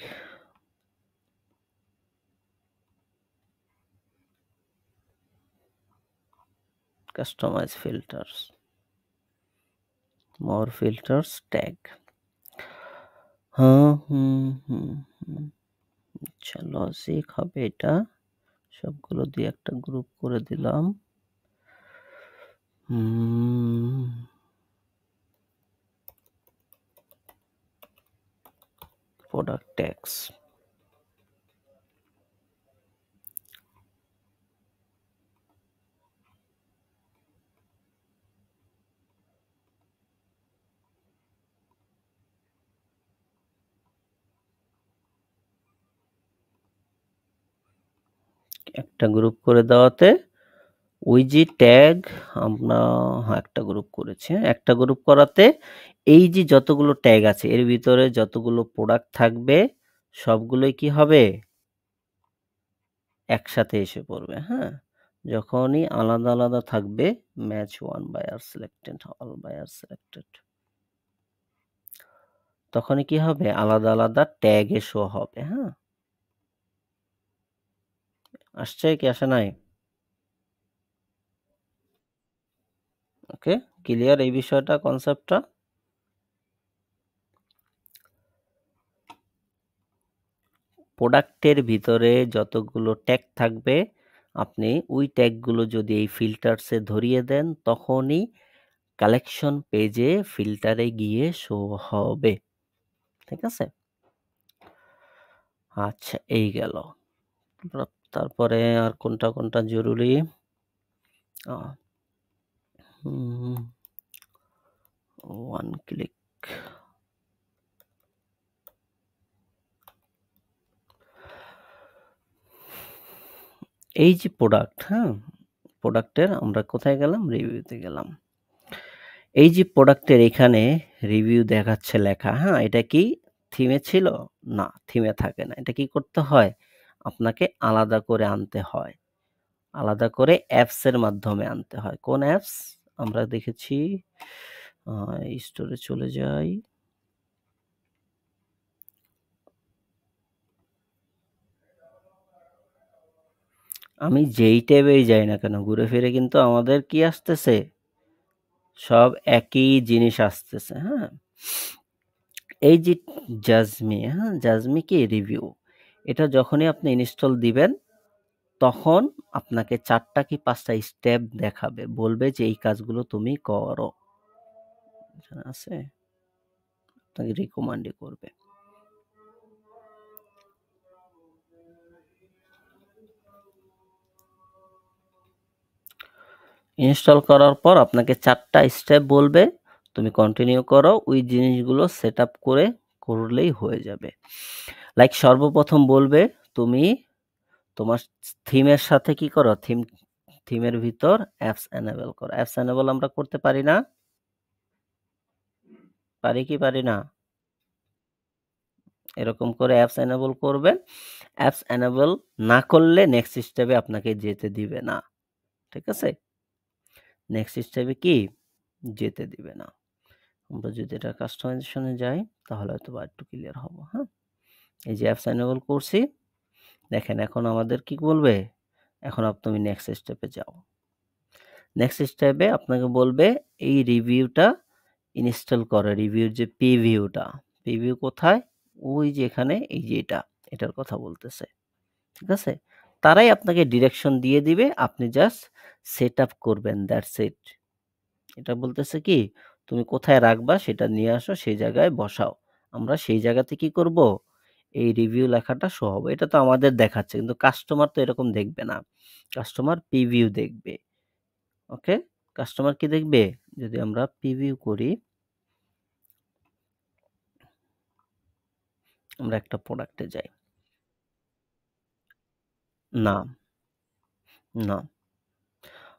Speaker 1: Customise filters. More filters tag. আচ্ছা, লজিক হবে এটা। সবগুলো দিয়ে একটা গ্রুপ করে দিলাম। Product tags. একটা গ্রুপ করে দেওয়াতে ওই যে ট্যাগ আমরা একটা গ্রুপ করেছি। একটা গ্রুপ করাতে এই যে যতগুলো ট্যাগ আছে এর ভিতরে যতগুলো প্রোডাক্ট থাকবে সবগুলোই কি হবে? একসাথে এসে পড়বে, হ্যাঁ? যখনই আলাদা থাকবে match 1 buyer selected, all buyer selected. তখনই কি হবে? আলাদা ট্যাগে শো হবে, হ্যাঁ? আসছে কি আসে নাই? ওকে, ক্লিয়ার এই বিষয়টা কনসেপ্টটা? প্রোডাক্টের ভিতরে যতগুলো ট্যাগ থাকবে আপনি ওই ট্যাগগুলো যদি এই ফিল্টারসে ধরিয়ে দেন তখনই কালেকশন পেজে ফিল্টারে গিয়ে শো হবে। ঠিক আছে? আচ্ছা, এই গেল। তারপরে আর কোনটা জরুরি? One click. এই যে প্রোডাক্ট, হ্যাঁ? প্রোডাক্টের আমরা কোথায় গেলাম? রিভিউতে গেলাম। এই যে প্রোডাক্টের এখানে রিভিউ দেখাচ্ছে লেখা, হ্যাঁ? এটা কি থিমে ছিল? না, থিমে থাকে না। এটা কি করতে হয়? আপনাকে আলাদা করে আনতে হয়। আলাদা করে অ্যাপসের মাধ্যমে আনতে হয়। কোন অ্যাপস? আমরা দেখেছি আ স্টোরে চলে যাই। আমি যেই ট্যাবেই যাই না কেন ঘুরে ফিরে কিন্তু আমাদের কি আসতেছে? সব একই জিনিস আসতেছে, হ্যাঁ? এই যে জাজমি, হ্যাঁ? জাজমি কি? রিভিউ। এটা যখনই আপনি ইনস্টল দিবেন তখন আপনাকে ৪ টা কি ৫ টা স্টেপ দেখাবে। বলবে যে এই কাজগুলো তুমি করো। এখানে আছে? আপনাকে রিকমান্ডই করবে। ইনস্টল করার পর আপনাকে ৪ টা স্টেপ বলবে। তুমি কন্টিনিউ করো। ওই জিনিসগুলো সেটআপ করলেই হয়ে যাবে। লাইক সর্বপ্রথম বলবে তুমি তোমার থিমের সাথে কি করো? থিমের ভিতর অ্যাপস এনেবল করো। অ্যাপস এনেবল আমরা করতে পারি না? পারি কি পারি না? এরকম করে অ্যাপস এনেবল করবেন। অ্যাপস এনেবল না করলে নেক্সট স্টেপে আপনাকে যেতে দিবে না। ঠিক আছে? নেক্সট স্টেপে কি? যেতে দিবে না। আমরা যদি এটা কাস্টমাইজেশন এ যাই তাহলে হয়তোবা একটু ক্লিয়ার হব। হ্যাঁ? এই যে অ্যাপস এনেবল করছি। দেখেন এখন আমাদের কি বলবে? এখন তুমি নেক্সট স্টেপে যাও। নেক্সট স্টেপে আপনাকে বলবে এই রিভিউটা ইনস্টল করো। রিভিউর যে প্রিভিউটা। প্রিভিউ কোথায়? ওই যে এখানে এই যে এটার কথা বলতেছে। ঠিক আছে? তারাই আপনাকে ডিরেকশন দিয়ে দিবে। আপনি জাস্ট সেটআপ করবেন। That's it. এটা বলতেছে কি? তুমি কোথায় রাখবা সেটা নিয়ে আসো, সেই জায়গায় বসাও। আমরা সেই জায়গাতে কি করব? এই রিভিউ লেখাটা শো হবে। এটা তো আমাদের দেখাচ্ছে। কিন্তু কাস্টমার তো এরকম দেখবে না। কাস্টমার প্রিভিউ দেখবে। ওকে? কাস্টমার কি দেখবে? যদি আমরা প্রিভিউ করি, আমরা একটা প্রোডাক্টে যাই। না, না।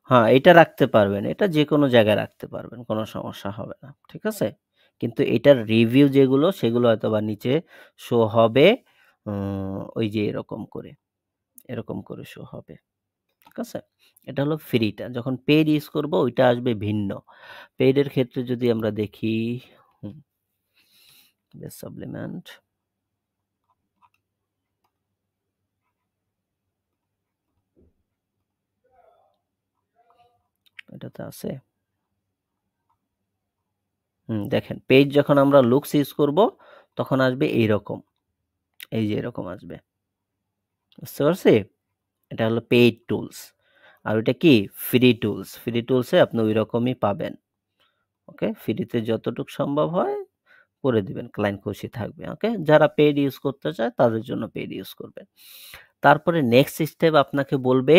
Speaker 1: হ্যাঁ, এটা রাখতে পারবেন। এটা যেকোনো জায়গায় রাখতে পারবেন। কোনো সমস্যা হবে না। ঠিক আছে? কিন্তু এটার রিভিউ যেগুলো সেগুলো হয়তোবা নিচে শো হবে ওই যে এরকম করে শো হবে। ঠিক আছে? এটা হলো ফ্রিটা। যখন পেইড ইউজ করব ওইটা আসবে ভিন্ন। পেইড এর ক্ষেত্রে যদি আমরা দেখি হুম, বেস সাপ্লিমেন্ট এটাতে আছে? দেখেন পেইড যখন আমরা লুকস ইউজ করব তখন আসবে এইরকম। এই যে এরকম আসবে। বুঝতে পারছি? এটা হলো পেইড টুলস। আর ওইটা কি? Free tools. ফ্রি টুলসে আপনি ঐরকমই পাবেন। ওকে? ফ্রিতে যতটুক সম্ভব হয় করে দিবেন। ক্লায়েন্ট খুশি থাকবে। ওকে? যারা পেইড ইউজ করতে চায় তাদের জন্য পেইড ইউজ করবেন। তারপরে নেক্সট স্টেপ আপনাকে বলবে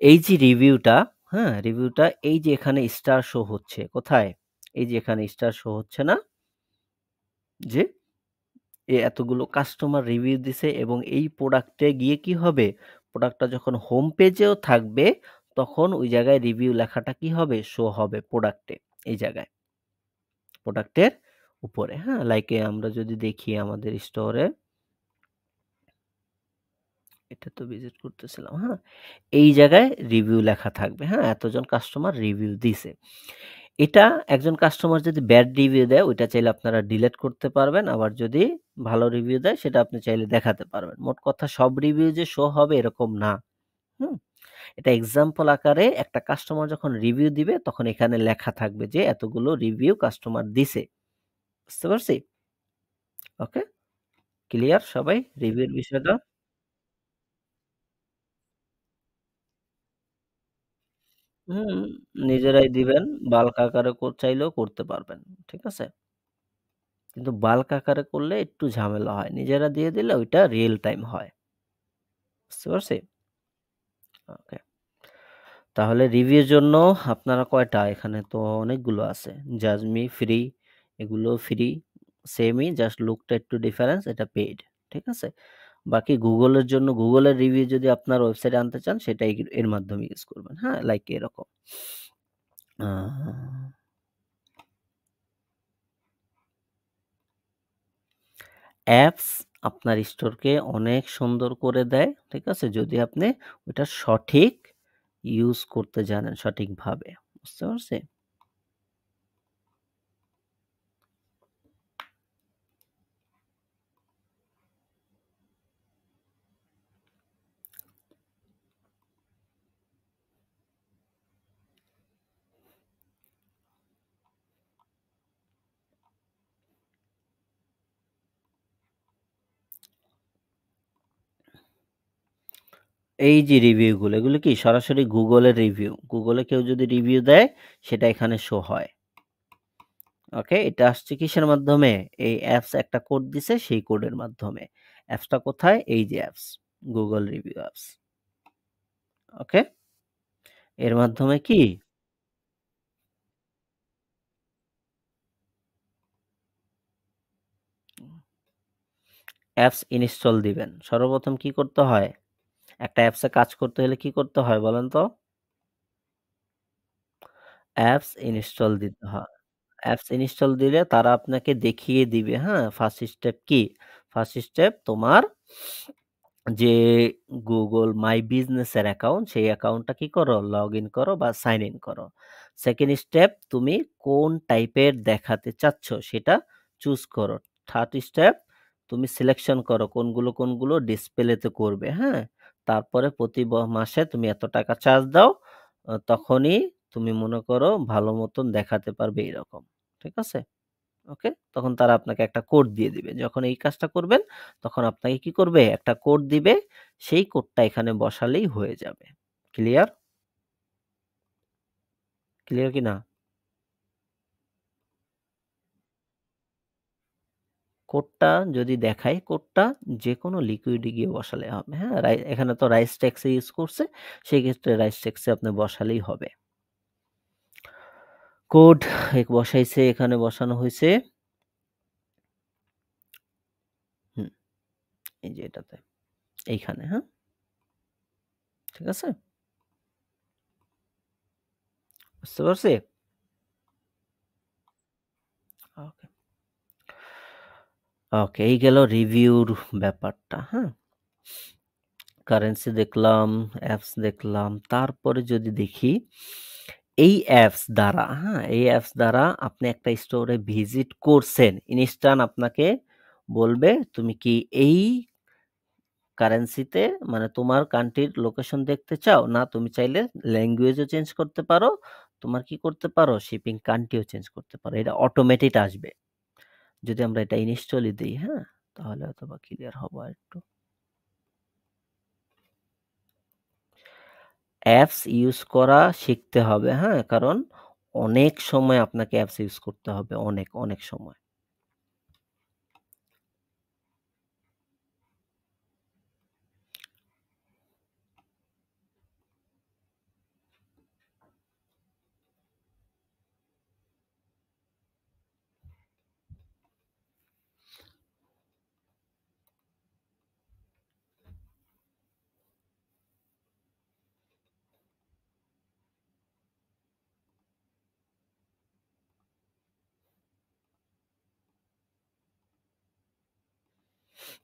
Speaker 1: এই যে রিভিউটা, হ্যাঁ? রিভিউটা এই যে এখানে স্টার শো হচ্ছে। কোথায়? এই যে এখানে স্টার শো হচ্ছে না? যে এতগুলো কাস্টমার রিভিউ দিছে এবং এই প্রোডাক্টে গিয়ে কি হবে? প্রোডাক্টটা যখন হোম পেজেও থাকবে তখন ওই জায়গায় রিভিউ লেখাটা কি হবে? শো হবে প্রোডাক্টে। এই জায়গায়। প্রোডাক্টের উপরে, হ্যাঁ? লাইক আমরা যদি দেখি আমাদের স্টোরে এটা তো ভিজিট করতেছিলাম, হ্যাঁ? এই জায়গায় রিভিউ লেখা থাকবে, হ্যাঁ? এতজন কাস্টমার রিভিউ দিছে। এটা একজন কাস্টমার যদি ব্যাড রিভিউ দেয় ওইটা চাইলে আপনারা ডিলিট করতে পারবেন। আবার যদি ভালো রিভিউ দেয় সেটা আপনি চাইলে দেখাতে পারবেন। মোট কথা সব রিভিউ যে শো হবে এরকম না। হুম? এটা এক্সাম্পল আকারে একটা কাস্টমার যখন রিভিউ দিবে তখন এখানে লেখা থাকবে যে এতগুলো রিভিউ কাস্টমার দিছে। বুঝতে পারছি? ওকে? ক্লিয়ার সবাই রিভিউর বিষয়টা? হুম, নিজেরাই দিবেন। বাল্ক আকারে চাইলেও করতে পারবেন। ঠিক আছে? কিন্তু বাল্ক আকারে করলে একটু ঝামেলা হয়। নিজেরা দিয়ে দিলে ওইটা রিয়াল টাইম হয়। বুঝতে পারছি? ওকে। তাহলে রিভিউর জন্য আপনারা কয়টা? এখানে তো অনেকগুলো আছে। জাজমি ফ্রি, এগুলো ফ্রি। সেমই জাস্ট লুকটা একটু ডিফারেন্স, এটা পেইড। ঠিক আছে? বাকি Google এর জন্য Google এর রিভিউ যদি আপনার ওয়েবসাইটে আনতে চান সেটা এর মাধ্যমে ইউজ করবেন। হ্যাঁ? লাইক এরকম। আ অ্যাপস আপনার স্টোরকে অনেক সুন্দর করে দেয়। ঠিক আছে? যদি আপনি ওইটা সঠিক ইউজ করতে জানেন সঠিকভাবে। বুঝতে পারছি? এই যে রিভিউগুলো, এগুলো কি সরাসরি Google এর রিভিউ। Google এ কেউ যদি রিভিউ দেয় সেটা এখানে শো হয়। ওকে? এটা আসছে কিসের মাধ্যমে? এই অ্যাপস একটা কোড দিছে সেই কোডের মাধ্যমে। অ্যাপসটা কোথায়? এই যে apps. Google review apps. Okay? এর মাধ্যমে কি? অ্যাপস ইনস্টল দিবেন। সর্বপ্রথম কি করতে হয়? একটা অ্যাপসে কাজ করতে হলে কি করতে হয় বলেন তো? অ্যাপস ইনস্টল দিতে হয়। অ্যাপস ইনস্টল দিলে তারা আপনাকে দেখিয়ে দিবে, হ্যাঁ? ফার্স্ট স্টেপ কি? ফার্স্ট স্টেপ তোমার যে Google মাই বিজনেস এর অ্যাকাউন্ট, সেই অ্যাকাউন্টটা কি করো? লগইন করো বা সাইন ইন করো। সেকেন্ড স্টেপ তুমি কোন টাইপের দেখাতে চাচ্ছ সেটা চুজ করো। থার্ড স্টেপ তুমি সিলেকশন করো কোনগুলো ডিসপ্লেতে করবে, হ্যাঁ? তারপরে প্রতি মাসে তুমি এত টাকা চার্জ দাও। তখনই তুমি মনে করো ভালো মতন দেখাতে পারবে এরকম। ঠিক আছে? ওকে? তখন তারা আপনাকে একটা কোড দিয়ে দিবে। যখন এই কাজটা করবেন, তখন আপনাকে কি করবে? একটা কোড দিবে। সেই কোডটা এখানে বসালেই হয়ে যাবে। ক্লিয়ার? ক্লিয়ার কি না? কোডটা যদি দেখাই, কোডটা যেকোনো লিকুইডে গিয়ে বসালে হবে। হ্যাঁ? এখানে তো রাইস ট্যাক্স ইউজ করছে। সেক্ষেত্রে রাইস ট্যাক্সে আপনি বসালেই হবে। কোড বসাইছে, এখানে বসানো হইছে। হুম, এই যে এটাতে। এইখানে, হ্যাঁ? ঠিক আছে? বুঝতে পারছি? ওকে। ওকে, এই গেল রিভিউর ব্যাপারটা, হ্যাঁ? কারেন্সি দেখলাম, অ্যাপস দেখলাম। তারপরে যদি দেখি এই অ্যাপস দ্বারা, হ্যাঁ? এই অ্যাপস দ্বারা আপনি একটা স্টোরে ভিজিট করছেন। ইনস্ট্যান্ট আপনাকে বলবে তুমি কি এই কারেন্সিতে মানে তোমার কান্ট্রির লোকেশন দেখতে চাও? না তুমি চাইলে ল্যাঙ্গুয়েজও চেঞ্জ করতে পারো। তোমার কি করতে পারো? শিপিং কান্ট্রিও চেঞ্জ করতে পারো। এটা অটোমেটেড আসবে। যদি আমরা এটা ইনস্টলই দেই, হ্যাঁ? তাহলে হয়তোবা ক্লিয়ার হবো আরেকটু। অ্যাপস ইউজ করা শিখতে হবে, হ্যাঁ? কারণ অনেক সময় আপনাকে অ্যাপস ইউজ করতে হবে। অনেক সময়।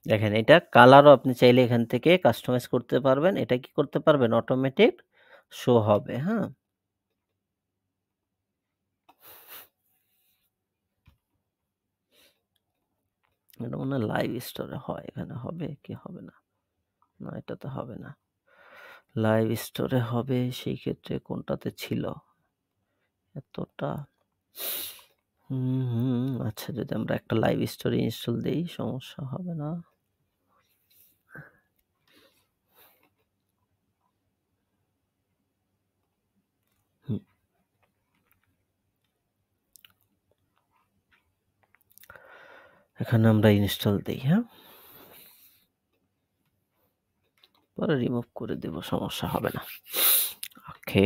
Speaker 1: দেখেন এটা কালারও আপনি চাইলে এখান থেকে কাস্টমাইজ করতে পারবেন। এটা কি করতে পারবেন? অটোমেটিক শো হবে, হ্যাঁ? এটা মনে হয় লাইভ স্টোরে হয়। এখানে হবে কি হবে না? না এটাতে হবে না। লাইভ স্টোরে হবে সেই ক্ষেত্রে কোনটাতে ছিল? এতটা আচ্ছা যদি আমরা একটা লাইভ স্টোরি ইনস্টল দেই সমস্যা হবে না। হুম, এখানে আমরা ইনস্টল দেই, হ্যাঁ? পরে রিমুভ করে দেব, সমস্যা হবে না। ওকে।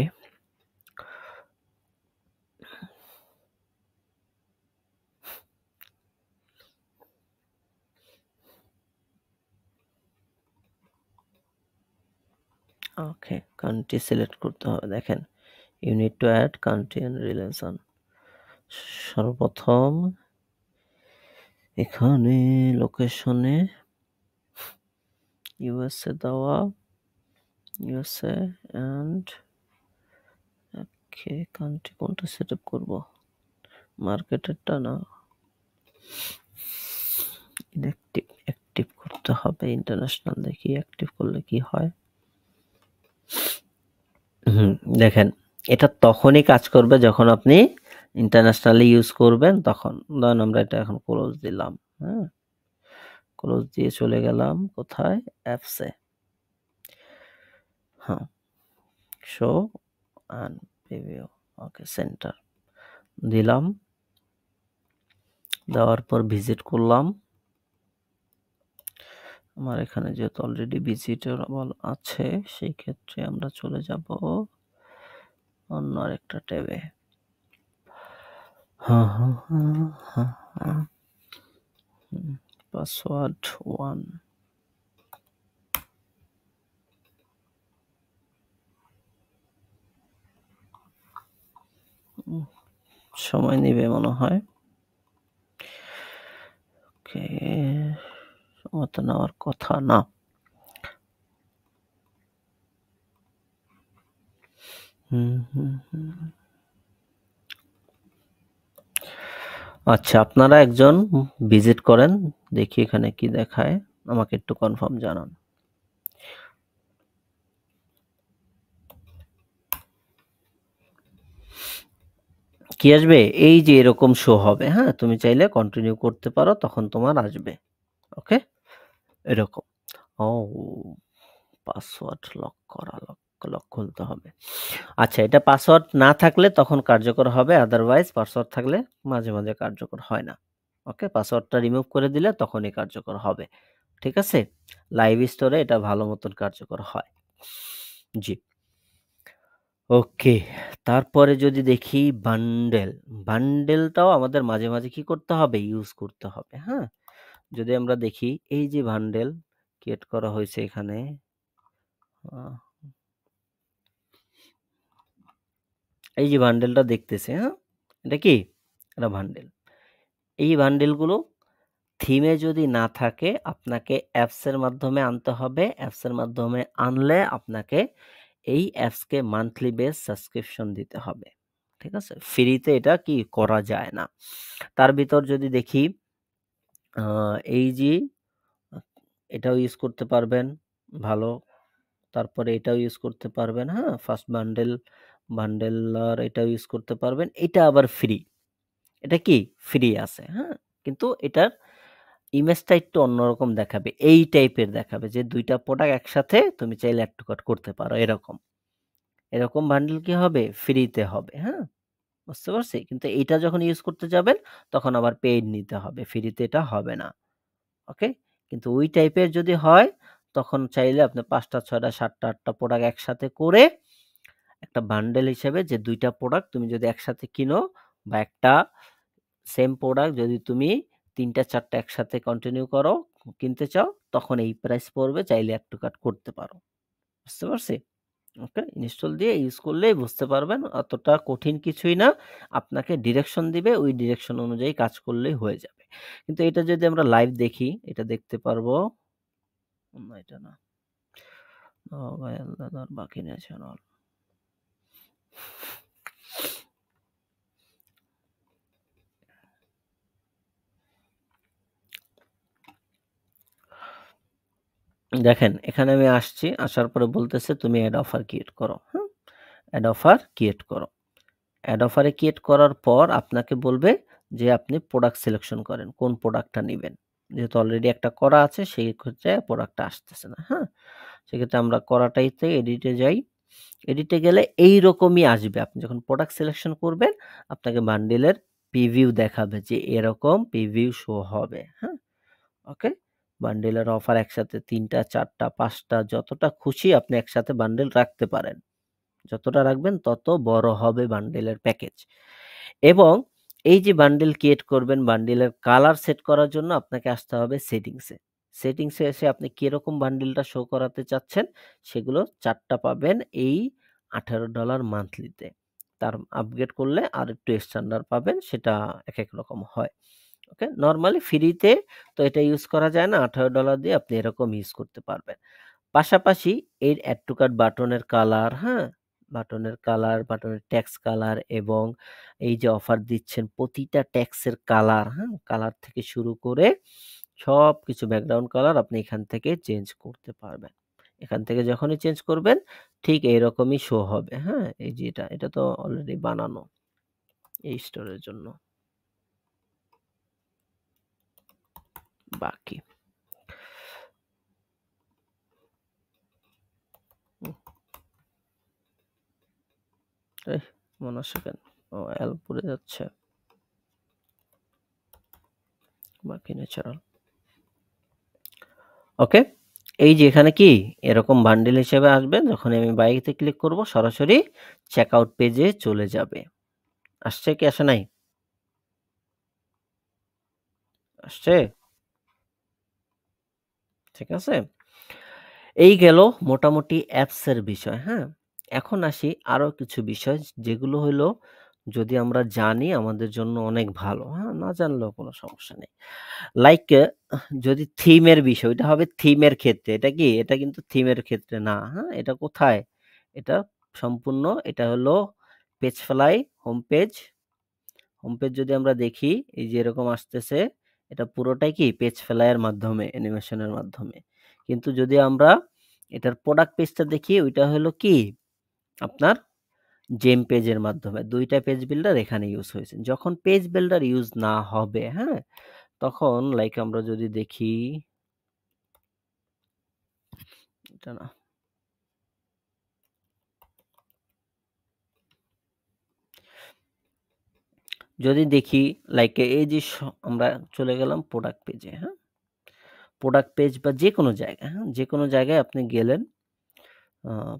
Speaker 1: ওকে, কান্ট্রি সিলেক্ট করতে হবে। দেখেন, you need to add country and relation. সর্বপ্রথম এখানে লোকেশনে ইউএসএ দেওয়া, ইউএসএ এন্ড ওকে, কান্ট্রি কোনটা সেটআপ করব? মার্কেটেরটা না, ইনঅ্যাক্টিভ অ্যাক্টিভ করতে হবে। ইন্টারন্যাশনাল দেখি অ্যাক্টিভ করলে কি হয়। দেখেন এটা তখনই কাজ করবে যখন আপনি ইন্টারন্যাশনালি ইউজ করবেন তখন। ধরেন আমরা এটা এখন ক্লোজ দিলাম, হ্যাঁ? ক্লোজ দিয়ে চলে গেলাম কোথায়? অ্যাপসে। হ্যাঁ, show and preview. Okay, centre দিলাম। দেওয়ার পর ভিজিট করলাম। আমার এখানে যেহেতু অলরেডি ভিজিটেবল আছে সেই ক্ষেত্রে আমরা চলে যাব অন্য আরেকটা ট্যাবে। হ্যাঁ। পাসওয়ার্ড 1 সময় নেবে মনে হয়। ওকে, সময় তো নেওয়ার কথা না। আচ্ছা, আপনারা একজন ভিজিট করেন, দেখি এখানে কি দেখায়, আমাকে একটু কনফার্ম জানান। কি আসবে? এই যে এরকম শো হবে, হ্যাঁ? তুমি চাইলে কন্টিনিউ করতে পারো, তখন তোমার আসবে। ওকে? এরকম। ও, পাসওয়ার্ড লক করা, লক খুলতে হবে। আচ্ছা, এটা পাসওয়ার্ড না থাকলে তখন কার্যকর হবে, আদারওয়াইজ পাসওয়ার্ড থাকলে মাঝে, মাঝে কার্যকর হয় না। ওকে? পাসওয়ার্ডটা রিমুভ করে দিলে তখনই কার্যকর হবে। ঠিক আছে? লাইভ স্টোরে এটা ভালো মতন কার্যকর হয়। জি। ওকে, তারপরে যদি দেখি বান্ডেল। বান্ডেলটাও আমাদের মাঝে, মাঝে কি করতে হবে? ইউজ করতে হবে, হ্যাঁ? যদি আমরা দেখি এই যে বান্ডেল ক্রিয়েট করা হয়েছে এখানে। এই যে বান্ডেলটা দেখতেছি, হ্যাঁ? এটা কি? এটা বান্ডেল। এই বান্ডেলগুলো থিমে যদি না থাকে আপনাকে অ্যাপসের মাধ্যমে আনতে হবে। অ্যাপসের মাধ্যমে আনলে আপনাকে এই অ্যাপসকে মান্থলি বেস সাবস্ক্রিপশন দিতে হবে। ঠিক আছে? ফ্রিতে এটা কি করা যায় না। তার ভিতর যদি দেখি এই যে এটাও ইউজ করতে পারবেন ভালো। তারপরে এটাও ইউজ করতে পারবেন, হ্যাঁ? ফার্স্ট বান্ডেলার এটাও ইউজ করতে পারবেন। এটা আবার ফ্রি। এটা কি? ফ্রি আছে, হ্যাঁ? কিন্তু এটার ইমেজটা একটু অন্যরকম দেখাবে। এই টাইপের দেখাবে যে ২ টা প্রোডাক্ট একসাথে তুমি চাইলে অ্যাড টু কার্ট করতে পারো এরকম। এরকম বান্ডেল কি হবে? ফ্রিতে হবে, হ্যাঁ? বুঝতে পারছি? কিন্তু এইটা যখন ইউজ করতে যাবেন তখন আবার পেইড নিতে হবে। ফ্রিতে এটা হবে না। ওকে? কিন্তু ওই টাইপের যদি হয় তখন চাইলে আপনি ৫ টা, ৬ টা, ৭ টা, ৮ টা প্রোডাক্ট একসাথে করে একটা বান্ডেল হিসেবে যে ২ টা প্রোডাক্ট তুমি যদি একসাথে কিনো বা একটা সেম প্রোডাক্ট যদি তুমি ৩ টা ৪ টা একসাথে কন্টিনিউ করো, কিনতে চাও তখন এই প্রাইস পড়বে, চাইলে অ্যাড টু কার্ট করতে পারো। বুঝতে পারছি? ওকে? ইনস্টল দিয়ে ইউজ করলেই বুঝতে পারবেন। অতটা কঠিন কিছুই না। আপনাকে ডিরেকশন দিবে, ওই ডিরেকশন অনুযায়ী কাজ করলেই হয়ে যাবে। কিন্তু এটা যদি আমরা লাইভ দেখি, এটা দেখতে পারবো না, এটা না। ও ভাই আল্লাহ, আর বাকি ন্যাশনাল। দেখেন এখানে আমি আসছি, আসার পরে বলতেছে তুমি অ্যাড অফার ক্রিয়েট করো, হ্যাঁ? অ্যাড অফার ক্রিয়েট করো। অ্যাড অফারে ক্রিয়েট করার পর আপনাকে বলবে যে আপনি প্রোডাক্ট সিলেকশন করেন, কোন প্রোডাক্টটা নিবেন। যেহেতু অলরেডি একটা করা আছে সেই ক্ষেত্রে প্রোডাক্টটা আসতেছে না, হ্যাঁ? সেক্ষেত্রে আমরা করাটাইতে এডিটে যাই। এডিটে গেলে এইরকমই আসবে। আপনি যখন প্রোডাক্ট সিলেকশন করবেন আপনাকে বান্ডেলের প্রিভিউ দেখাবে যে এরকম প্রিভিউ শো হবে, হ্যাঁ? ওকে? বান্ডেলের অফার একসাথে ৩ টা, ৪ টা, ৫ টা যতটা খুশি আপনি একসাথে বান্ডেল রাখতে পারেন। যতটা রাখবেন তত বড় হবে বান্ডেলের প্যাকেজ। এবং এই যে বান্ডেল ক্রিয়েট করবেন, বান্ডেলের কালার সেট করার জন্য আপনাকে আসতে হবে সেটিংসে। সেটিংসে এসে আপনি কিরকম বান্ডেলটা শো করাতে চাচ্ছেন সেগুলো ৪ টা পাবেন এই $18 মান্থলিতে। তার আপগ্রেড করলে আরেকটু স্ট্যান্ডার্ড পাবেন, সেটা একেক রকম হয়। ওকে? নরমালি ফ্রিতে তো এটা ইউজ করা যায় না। $18 দিয়ে আপনি এরকম ইউজ করতে পারবেন। পাশাপাশি এর অ্যাড টু কার্ট বাটনের কালার, হ্যাঁ? বাটনের টেক্সট কালার এবং এই যে অফার দিচ্ছেন প্রতিটা টেক্সের কালার, হ্যাঁ? কালার থেকে শুরু করে সবকিছু ব্যাকগ্রাউন্ড কালার আপনি এখান থেকে চেঞ্জ করতে পারবেন। এখান থেকে যখনই চেঞ্জ করবেন ঠিক এইরকমই শো হবে, হ্যাঁ? এই যে এটা তো অলরেডি বানানো এই স্টোরের জন্য। বাকি। মনে আসছে কেন? ও এল পড়ে যাচ্ছে। বাকি ন্যাচারাল। ওকে? এই যে এখানে কি এরকম বান্ডেল হিসেবে আসবে, যখন আমি বাইতে ক্লিক করব সরাসরি চেকআউট পেজে চলে যাবে। আসছে কি আসে নাই? আসছে? ঠিক আছে? এই গেল মোটামুটি অ্যাপসের বিষয়, হ্যাঁ? এখন আসি আরো কিছু বিষয় যেগুলো হইলো যদি আমরা জানি আমাদের জন্য অনেক ভালো, হ্যাঁ? না জানলেও কোনো সমস্যা নেই। লাইক যদি থিমের বিষয়, এটা হবে থিমের ক্ষেত্রে। এটা কি? এটা কিন্তু থিমের ক্ষেত্রে না, হ্যাঁ? এটা কোথায়? এটা সম্পূর্ণ এটা হলো page fly, home page. Home page যদি আমরা দেখি, এই যে এরকম আসতেছে, এটা পুরোটাই কি? পেজ ফ্লাইয়ের মাধ্যমে, অ্যানিমেশনের মাধ্যমে। কিন্তু যদি আমরা এটার প্রোডাক্ট পেজটা দেখি, ওইটা হলো কি? আপনার জেম পেজের মাধ্যমে। ২ টা পেজ বিল্ডার এখানে ইউজ হয়েছে। যখন পেজ বিল্ডার ইউজ না হবে, হ্যাঁ? তখন লাইক আমরা যদি দেখি এটা না। যদি দেখি লাইক এই যে আমরা চলে গেলাম প্রোডাক্ট পেজে, হ্যাঁ? প্রোডাক্ট পেজ বা যেকোনো জায়গায়, হ্যাঁ? যেকোনো জায়গায় আপনি গেলেন।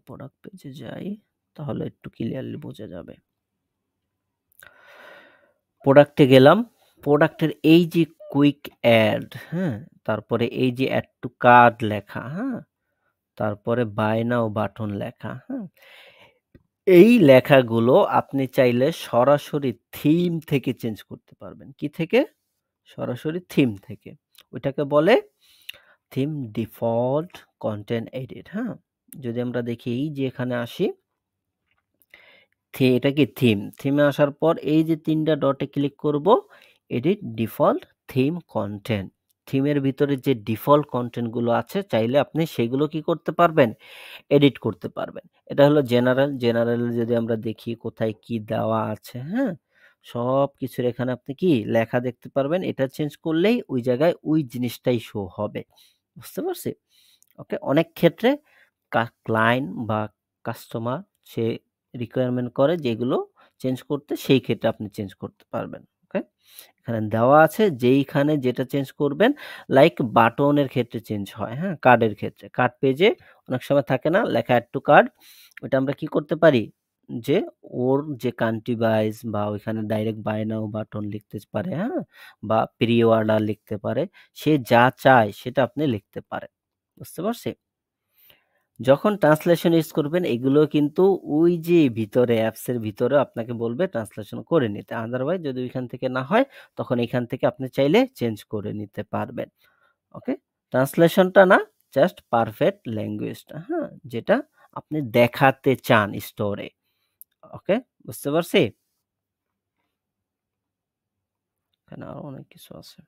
Speaker 1: প্রোডাক্ট পেজে যাই, তাহলে একটু ক্লিয়ারলি বোঝা যাবে। প্রোডাক্টে গেলাম। প্রোডাক্টের এই যে কুইক অ্যাড, হ্যাঁ? তারপরে এই যে অ্যাড টু কার্ট লেখা, হ্যাঁ? তারপরে বাই নাও বাটন লেখা, হ্যাঁ? এই লেখাগুলো আপনি চাইলে সরাসরি থিম থেকে চেঞ্জ করতে পারবেন। কি থেকে? সরাসরি থিম থেকে। ওইটাকে বলে থিম ডিফল্ট কনটেন্ট এডিট, হ্যাঁ? যদি আমরা দেখি এই যে এখানে আসি, এটা কি থিম। থিমে আসার পর এই যে ৩ টা ডটে ক্লিক করব, এডিট ডিফল্ট থিম কনটেন্ট। থিমের ভিতরে যে ডিফল্ট কনটেন্ট গুলো আছে চাইলে আপনি সেগুলো কি করতে পারবেন? এডিট করতে পারবেন। এটা হলো জেনারেল। জেনারেল যদি আমরা দেখি কোথায় কি দেওয়া আছে, হ্যাঁ? সবকিছুর এখানে আপনি কি লেখা দেখতে পারবেন। এটা চেঞ্জ করলেই ওই জায়গায় ওই জিনিসটাই শো হবে। বুঝতে পারছি? ওকে? অনেক ক্ষেত্রে ক্লায়েন্ট বা কাস্টমার সে রিকোয়ারমেন্ট করে যেগুলো চেঞ্জ করতে, সেই ক্ষেত্রে আপনি চেঞ্জ করতে পারবেন। ওকে? এখানে দেওয়া আছে যেইখানে যেটা চেঞ্জ করবেন, লাইক বাটনের ক্ষেত্রে চেঞ্জ হয়, হ্যাঁ? কার্ডের ক্ষেত্রে। কার্ড পেজে অনেক সময় থাকে না লেখা এড টু কার্ড, ওইটা আমরা কি করতে পারি? যে ওর যে কান্ট্রি ওয়াইজ বা ওইখানে ডাইরেক্ট বাই নাও বাটন লিখতে পারে, হ্যাঁ? বা প্রি অর্ডার লিখতে পারে। সে যা চায় সেটা আপনি লিখতে পারেন। বুঝতে পারছি? যখন ট্রান্সলেশন ইউজ করবেন এগুলো কিন্তু ওই যে ভিতরে অ্যাপসের ভিতরে আপনাকে বলবে ট্রান্সলেশন করে নিতে। আদারওয়াইজ যদি ওইখান থেকে না হয় তখন এখান থেকে আপনি চাইলে চেঞ্জ করে নিতে পারবেন। ওকে? ট্রান্সলেশনটা না, জাস্ট পারফেক্ট ল্যাঙ্গুয়েজটা, হ্যাঁ? যেটা আপনি দেখাতে চান স্টোরে। ওকে? বুঝতে পারছি? এখানে আরো অনেক কিছু আছে।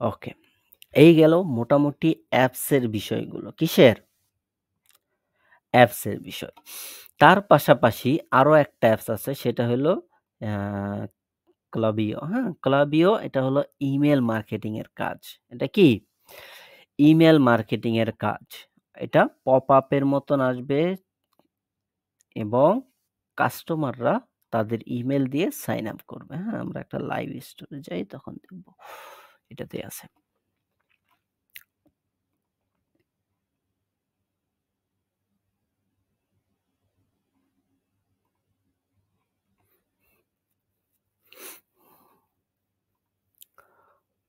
Speaker 1: ওকে। এই গেল মোটামুটি অ্যাপসের বিষয়গুলো। কিসের? অ্যাপসের বিষয়। তার পাশাপাশি আরো একটা অ্যাপস আছে সেটা হলো আ Klaviyo, হ্যাঁ? Klaviyo এটা হলো ইমেইল মার্কেটিং এর কাজ। এটা কি? ইমেইল মার্কেটিং এর কাজ। এটা পপ-আপ এর মতন আসবে এবং কাস্টমাররা তাদের ইমেইল দিয়ে সাইন আপ করবে, হ্যাঁ? আমরা একটা লাইভ স্টোরে যাই তখন দেখব। এটাতেই আছে।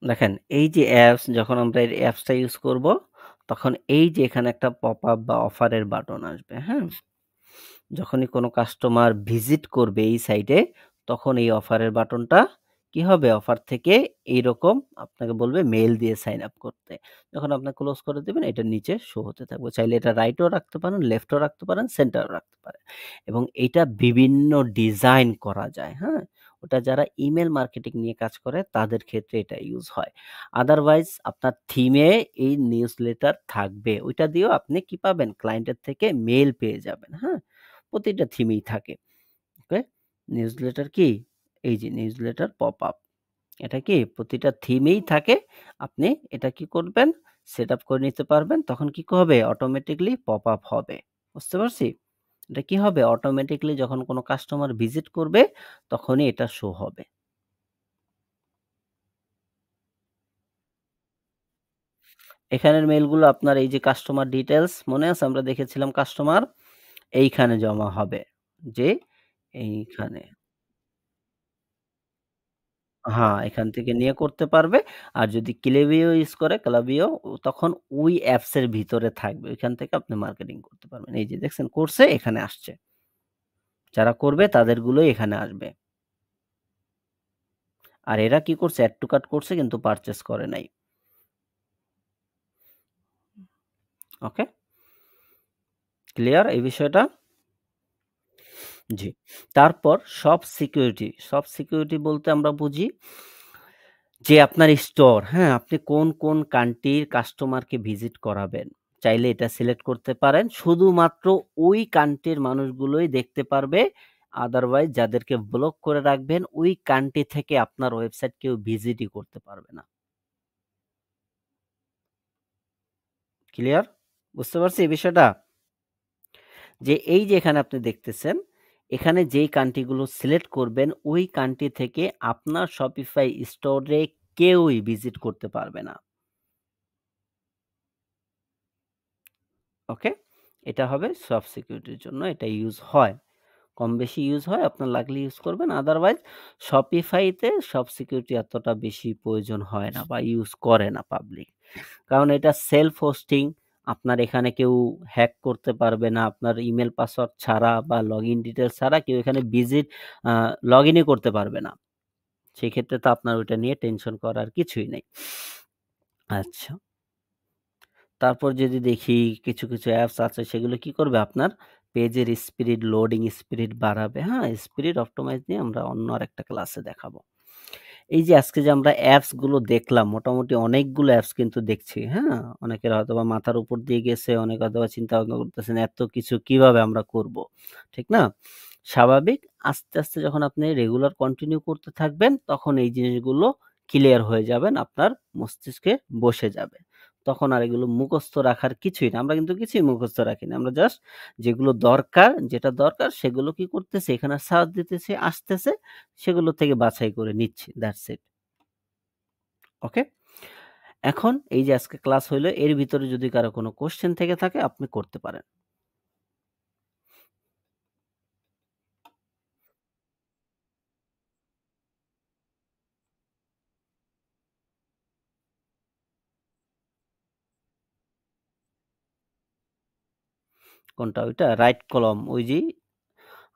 Speaker 1: দেখেন এই যে অ্যাপস যখন আমরা এই অ্যাপসটা ইউজ করব, তখন এই যে এখানে একটা পপ-আপ বা অফারের বাটন আসবে, হ্যাঁ? যখনই কোনো কাস্টমার ভিজিট করবে এই সাইটে, তখন এই অফারের বাটনটা কি হবে? অফার থেকে এইরকম আপনাকে বলবে মেইল দিয়ে সাইন আপ করতে। যখন আপনি ক্লোজ করে দিবেন এটা নিচে শো হতে থাকবে। চাইলে এটা রাইটেও রাখতে পারেন, লেফটেও রাখতে পারেন, সেন্টারেও রাখতে পারেন। এবং এইটা বিভিন্ন ডিজাইন করা যায়, হ্যাঁ? ওটা যারা ইমেইল মার্কেটিং নিয়ে কাজ করে তাদের ক্ষেত্রে এটা ইউজ হয়। আদারওয়াইজ আপনার থিমে এই নিউজলেটার থাকবে। ওইটা দিয়েও আপনি কি পাবেন? ক্লায়েন্টের থেকে মেইল পেয়ে যাবেন, হ্যাঁ? প্রতিটা থিমেই থাকে। ওকে? নিউজলেটার কি? এই যে নিউজলেটার পপআপ। এটা কি? প্রতিটা থিমেই থাকে। আপনি এটা কি করবেন? সেটআপ করে নিতে পারবেন। তখন কি হবে? অটোমেটিক্যালি পপআপ হবে। বুঝতে পারছি? এটা কি হবে? অটোমেটিক্যালি যখন কোনো কাস্টমার ভিজিট করবে তখনই এটা শো হবে। এখানের মেইলগুলো আপনার এই যে কাস্টমার ডিটেইলস মনে আছে আমরা দেখেছিলাম কাস্টমার? এইখানে জমা হবে। যে এইখানে। হ্যাঁ, এখান থেকে নিয়ে করতে পারবে। আর যদি Klaviyo ইউজ করে Klaviyo তখন ওই অ্যাপস এর ভিতরে থাকবে। ওইখান থেকে আপনি মার্কেটিং করতে পারবেন। এই যে দেখছেন করছে এখানে আসছে। যারা করবে তাদেরগুলোই এখানে আসবে। আর এরা কি করছে add to cart করছে কিন্তু পারচেজ করে নাই। ওকে? ক্লিয়ার এই বিষয়টা? জি। তারপর সব সিকিউরিটি বলতে আমরা বুঝি যে আপনার স্টোর, হ্যাঁ? আপনি কোন কান্ট্রির কাস্টমারকে ভিজিট করাবেন। চাইলে এটা সিলেক্ট করতে পারেন। শুধুমাত্র ওই কান্ট্রির মানুষগুলোই দেখতে পারবে। আদারওয়াইজ যাদেরকে ব্লক করে রাখবেন, ওই কান্ট্রি থেকে আপনার ওয়েবসাইট কেউ ভিজিটই করতে পারবে না। ক্লিয়ার? বুঝতে পারছি এই বিষয়টা? যে এই যে এখানে আপনি দেখতেছেন, এখানে যেই কান্ট্রি গুলো সিলেক্ট করবেন, ওই কান্ট্রি থেকে আপনার Shopify স্টোরে কেউই ভিজিট করতে পারবে না। ওকে? এটা হবে সব সিকিউরিটির জন্য এটা ইউজ হয়। কম বেশি ইউজ হয়, আপনার লাগলে ইউজ করবেন। আদারওয়াইজ Shopify তে সব সিকিউরিটি এতটা বেশি প্রয়োজন হয় না বা ইউজ করে না পাবলিক। কারণ এটা সেলফ হোস্টিং। আপনার এখানে কেউ হ্যাক করতে পারবে না। আপনার ইমেইল পাসওয়ার্ড ছাড়া বা লগইন ডিটেইলস ছাড়া কেউ এখানে ভিজিট আ লগইনই করতে পারবে না। সেক্ষেত্রে তো আপনার ওইটা নিয়ে টেনশন করার কিছুই নেই। আচ্ছা। তারপর যদি দেখি কিছু অ্যাপস আছে সেগুলো কি করবে আপনার পেজের স্পিড, লোডিং স্পিড বাড়াবে, হ্যাঁ? স্পিড অপটিমাইজ নিয়ে আমরা অন্য আরেকটা ক্লাসে দেখাবো। এই যে আজকে যে আমরা অ্যাপস গুলো দেখলাম মোটামুটি অনেকগুলো অ্যাপস কিন্তু দেখছি, হ্যাঁ? অনেকের হয়তোবা মাথার উপর দিয়ে গেছে, অনেকে হয়তোবা চিন্তা ভাবনা করতেছেন এত কিছু কিভাবে আমরা করব, ঠিক না? স্বাভাবিক আস্তে যখন আপনি রেগুলার কন্টিনিউ করতে থাকবেন তখন এই জিনিসগুলো ক্লিয়ার হয়ে যাবেন, আপনার মস্তিষ্কে বসে যাবে। তখন আর এগুলো মুখস্থ রাখার কিছুই না। আমরা কিন্তু কিছুই মুখস্থ রাখি না। আমরা জাস্ট যেগুলো দরকার, যেটা দরকার সেগুলো কি করতেছি এখানে সার্চ দিতেছি, আসতেছে সেগুলো থেকে বাছাই করে নিচ্ছি। That's it. ওকে? এখন এই যে আজকে ক্লাস হইলো এর ভিতরে যদি কারো কোনো কোয়েশ্চেন থেকে থাকে আপনি করতে পারেন। কোনটা ওইটা? রাইট কলাম ওই যে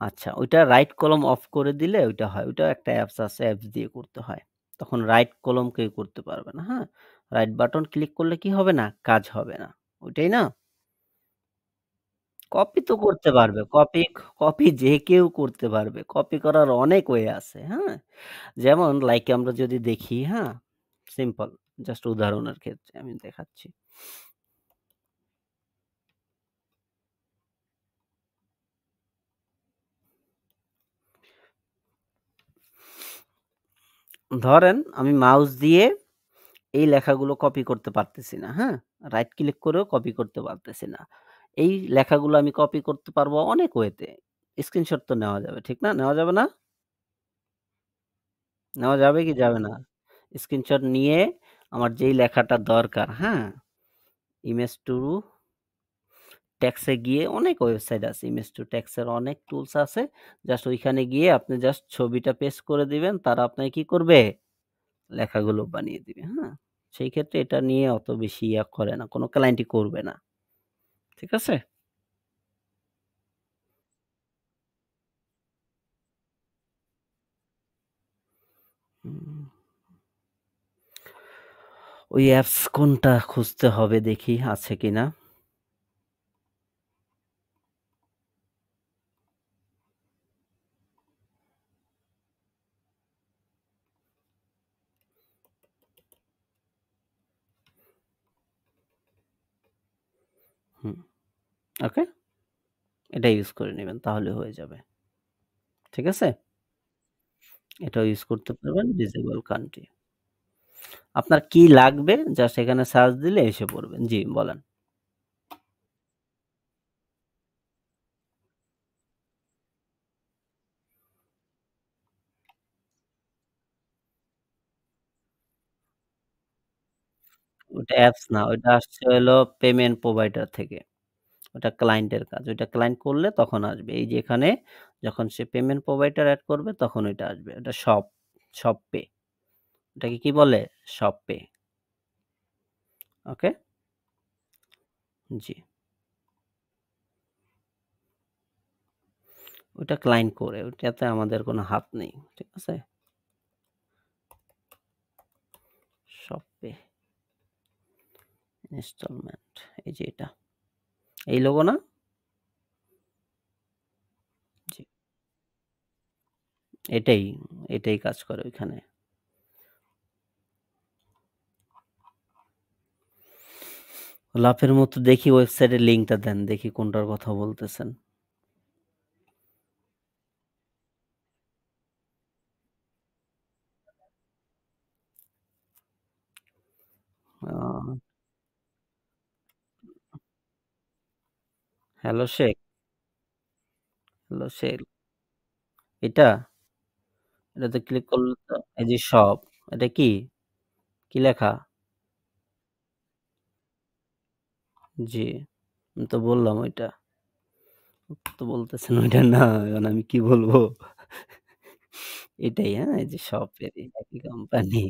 Speaker 1: আচ্ছা ওইটা রাইট কলাম অফ করে দিলে ওইটা হয়। ওইটাও একটা অ্যাপস আছে, অ্যাপস দিয়ে করতে হয়। তখন রাইট কলাম কেউ করতে পারবে না, হ্যাঁ? রাইট বাটন ক্লিক করলে কি হবে না? কাজ হবে না। ওইটাই না? কপি তো করতে পারবে। কপি যে কেউ করতে পারবে। কপি করার অনেক ওয়ে আছে, হ্যাঁ? যেমন লাইক আমরা যদি দেখি, হ্যাঁ? সিম্পল জাস্ট উদাহরণের ক্ষেত্রে আমি দেখাচ্ছি। ধরেন আমি মাউস দিয়ে এই লেখাগুলো কপি করতে পারতেছি না, হ্যাঁ? রাইট ক্লিক করেও কপি করতে পারতেছি না। এই লেখাগুলো আমি কপি করতে পারবো অনেক ওয়েতে। স্ক্রিনশট তো নেওয়া যাবে, ঠিক না? নেওয়া যাবে না? নেওয়া যাবে কি যাবে না? স্ক্রিনশট নিয়ে আমার যেই লেখাটা দরকার, হ্যাঁ? ইমেজ টু টেক্সট এ গিয়ে অনেক ওয়েবসাইট আছে। ইমেজ টু টেক্সট এর অনেক টুলস আছে। জাস্ট ওইখানে গিয়ে আপনি জাস্ট ছবিটা পেস্ট করে দিবেন। তারা আপনাকে কি করবে? লেখাগুলো বানিয়ে দিবে, হ্যাঁ? সেই ক্ষেত্রে এটা নিয়ে অত বেশি ইয়া করে না। কোন ক্লায়েন্টই করবে না। ঠিক আছে? হুম, ওই অ্যাপস কোনটা খুঁজতে হবে দেখি আছে কিনা। হুম, ওকে? এটা ইউজ করে নিবেন তাহলে হয়ে যাবে। ঠিক আছে? এটাও ইউজ করতে পারবেন ডিসেবল কান্ট্রি। আপনার কি লাগবে জাস্ট এখানে সার্চ দিলে এসে পড়বেন। জি, বলেন। ওটা অ্যাপস না, ওইটা আসছে হলো পেমেন্ট প্রোভাইডার থেকে। ওটা ক্লায়েন্টের কাজ। ওইটা ক্লায়েন্ট করলে তখন আসবে। এই যে এখানে যখন সে পেমেন্ট প্রোভাইডার এড করবে তখন ওইটা আসবে। ওটা শপ পে। এটাকে কি বলে? Shop pay. ওকে? জি। ওটা ক্লায়েন্ট করে। ওটাতে আমাদের কোনো হাত নেই। ঠিক আছে? Shop pay instalment. এই যে এটা। এই লোগো না? জি। এটাই, এটাই কাজ করে ওইখানে। লাফের মতো দেখি ওয়েবসাইটের লিংকটা দেন। দেখি কোনটার কথা বলতেছেন। আ হ্যালো শেখ, হ্যালো শেখ। এটা? এটাতে ক্লিক করলে তো এই যে শপ। এটা কি? কি লেখা? জি। আমি তো বললাম ওইটা। তো বলতেছেন ওইটা না। এখন আমি কি বলবো? এটাই হ্যাঁ? এই যে শপেরই একই কোম্পানি।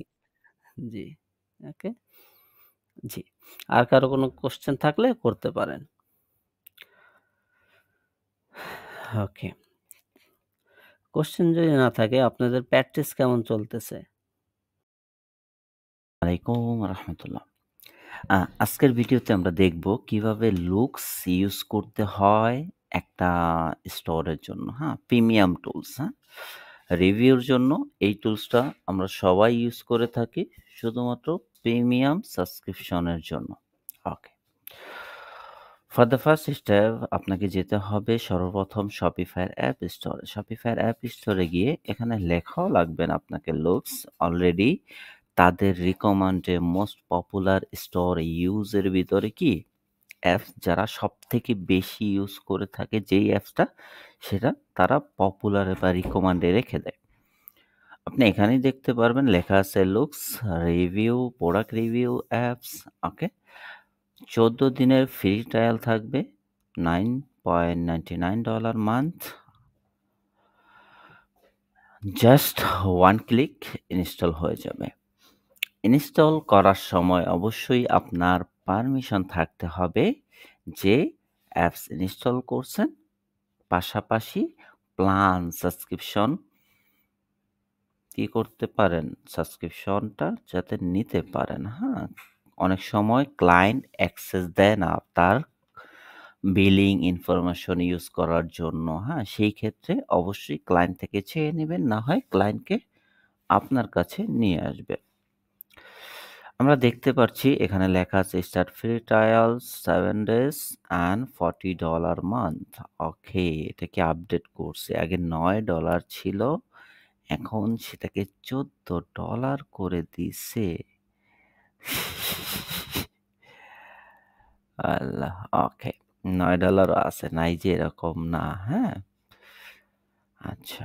Speaker 1: জি। ওকে। জি। আর কারো কোনো কোয়েশ্চেন থাকলে করতে পারেন। ওকে। কোয়েশ্চেন যদি না থাকে আপনাদের প্র্যাকটিস কেমন চলতেছে?
Speaker 2: আলাইকুম রাহমাতুল্লাহ। আজকের ভিডিওতে আমরা দেখব কিভাবে লুকস ইউজ করতে হয় একটা স্টোরের জন্য, হ্যাঁ? প্রিমিয়াম টুলস, হ্যাঁ? রিভিউর জন্য এই টুলসটা আমরা সবাই ইউজ করে থাকি শুধুমাত্র প্রিমিয়াম সাবস্ক্রিপশনের জন্য। ওকে। ফর দ্য ফার্স্ট স্টেপ আপনাকে যেতে হবে সর্বপ্রথম শপিফাইয়ের অ্যাপ স্টোরে। শপিফাইয়ের অ্যাপ স্টোরে গিয়ে এখানে লেখাও লাগবে না আপনাকে লুকস অলরেডি তাদের রিকমান্ডে মোস্ট পপুলার স্টোর ইউজের ভিতরে কি অ্যাপস যারা সবথেকে বেশি ইউজ করে থাকে যেই অ্যাপসটা সেটা তারা পপুলারে বা রিকমান্ডে রেখে দেয়। আপনি এখানেই দেখতে পারবেন লেখা আছে looks review product review apps. Okay, 14 দিনের ফ্রি ট্রায়াল থাকবে, $9.99 month. Just one click install হয়ে যাবে। ইনস্টল করার সময় অবশ্যই আপনার পারমিশন থাকতে হবে যে অ্যাপস ইনস্টল করছেন, পাশাপাশি প্ল্যান সাবস্ক্রিপশন কি করতে পারেন, সাবস্ক্রিপশনটা যাতে নিতে পারেন, হ্যাঁ? অনেক সময় ক্লায়েন্ট অ্যাক্সেস দেয় না তার বিলিং ইনফরমেশন ইউজ করার জন্য, হ্যাঁ? সেই ক্ষেত্রে অবশ্যই ক্লায়েন্ট থেকে চেয়ে নিবেন, না হয় ক্লায়েন্টকে আপনার কাছে নিয়ে আসবে। আমরা দেখতে পাচ্ছি এখানে লেখা আছে start free trial 7 days and $40 month. Okay, এটাকে আপডেট করছে। আগে $9 ছিল, এখন সেটাকে $14 করে দিছে। আল্লাহ! ওকে, $9 ও আছে, নাই যে এরকম না, হ্যাঁ? আচ্ছা।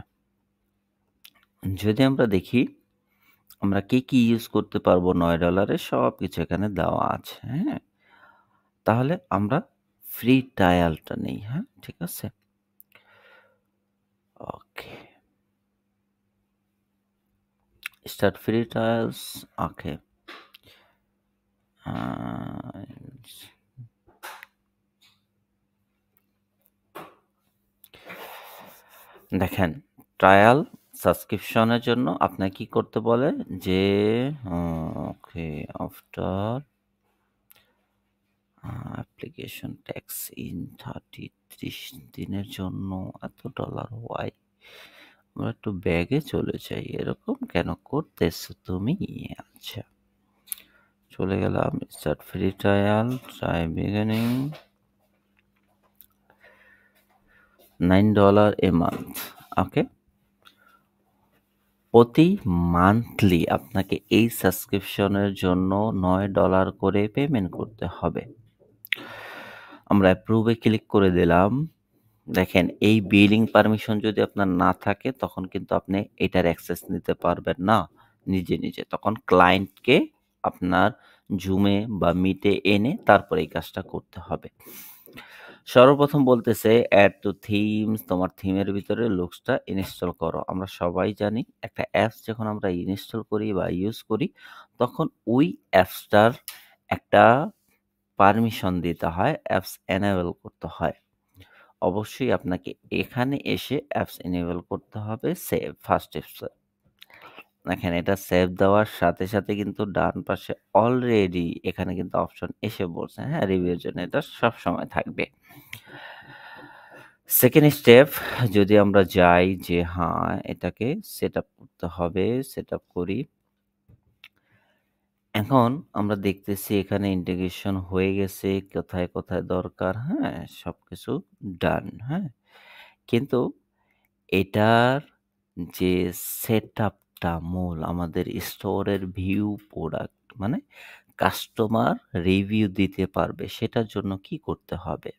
Speaker 2: যদি আমরা দেখি আমরা কি ইউজ করতে পারবো $9 এ সবকিছু এখানে দেওয়া আছে, হ্যাঁ? তাহলে আমরা ফ্রি ট্রায়ালটা নেই, হ্যাঁ? ঠিক আছে? ওকে। স্টার্ট ফ্রি ট্রায়ালস, ওকে। আ দেখেন, ট্রায়াল সাবস্ক্রিপশনের জন্য আপনাকে কি করতে বলে যে ওকে, আফটার অ্যাপ্লিকেশন ট্যাক্স ইন 30 দিনের জন্য এত ডলার ওয়াই? আমরা একটু ব্যাগে চলে যাই। এরকম কেন করতেছো তুমি? আচ্ছা। চলে গেলাম start free trial, try beginning, $9 a month. Okay? প্রতি মান্থলি আপনাকে এই সাবস্ক্রিপশনের জন্য $9 করে পেমেন্ট করতে হবে। আমরা অ্যাপ্রুভ এ ক্লিক করে দিলাম। দেখেন এই বিলিং পারমিশন যদি আপনার না থাকে তখন কিন্তু আপনি এটার অ্যাক্সেস নিতে পারবেন না নিজে। তখন ক্লায়েন্টকে আপনার জুমে বা মিটে এনে তারপরে এই কাজটা করতে হবে। সর্বপ্রথম বলতেছে অ্যাড টু থিমস, তোমার থিমের ভিতরে লুকসটা ইনস্টল করো। আমরা সবাই জানি একটা অ্যাপস যখন আমরা ইনস্টল করি বা ইউজ করি তখন ওই অ্যাপসটার একটা পারমিশন দিতে হয়, অ্যাপস এনেবল করতে হয়। অবশ্যই আপনাকে এখানে এসে অ্যাপস এনেবল করতে হবে সেভ ফার্স্ট স্টেপসে। দেখেন এটা সেভ দেওয়ার সাথে, সাথে কিন্তু ডান পাশে অলরেডি এখানে কিন্তু অপশন এসে পড়ছে, হ্যাঁ? রিভিউর জন্য এটা সবসময় থাকবে। সেকেন্ড স্টেপ যদি আমরা যাই যে হ্যাঁ, এটাকে সেটআপ করতে হবে, সেটআপ করি। এখন আমরা দেখতেছি এখানে ইন্টিগ্রেশন হয়ে গেছে, কোথায়, কোথায় দরকার, হ্যাঁ? সবকিছু ডান, হ্যাঁ? কিন্তু এটার যে সেটআপটা মূল আমাদের স্টোরের ভিউ প্রোডাক্ট মানে কাস্টমার রিভিউ দিতে পারবে সেটার জন্য কি করতে হবে?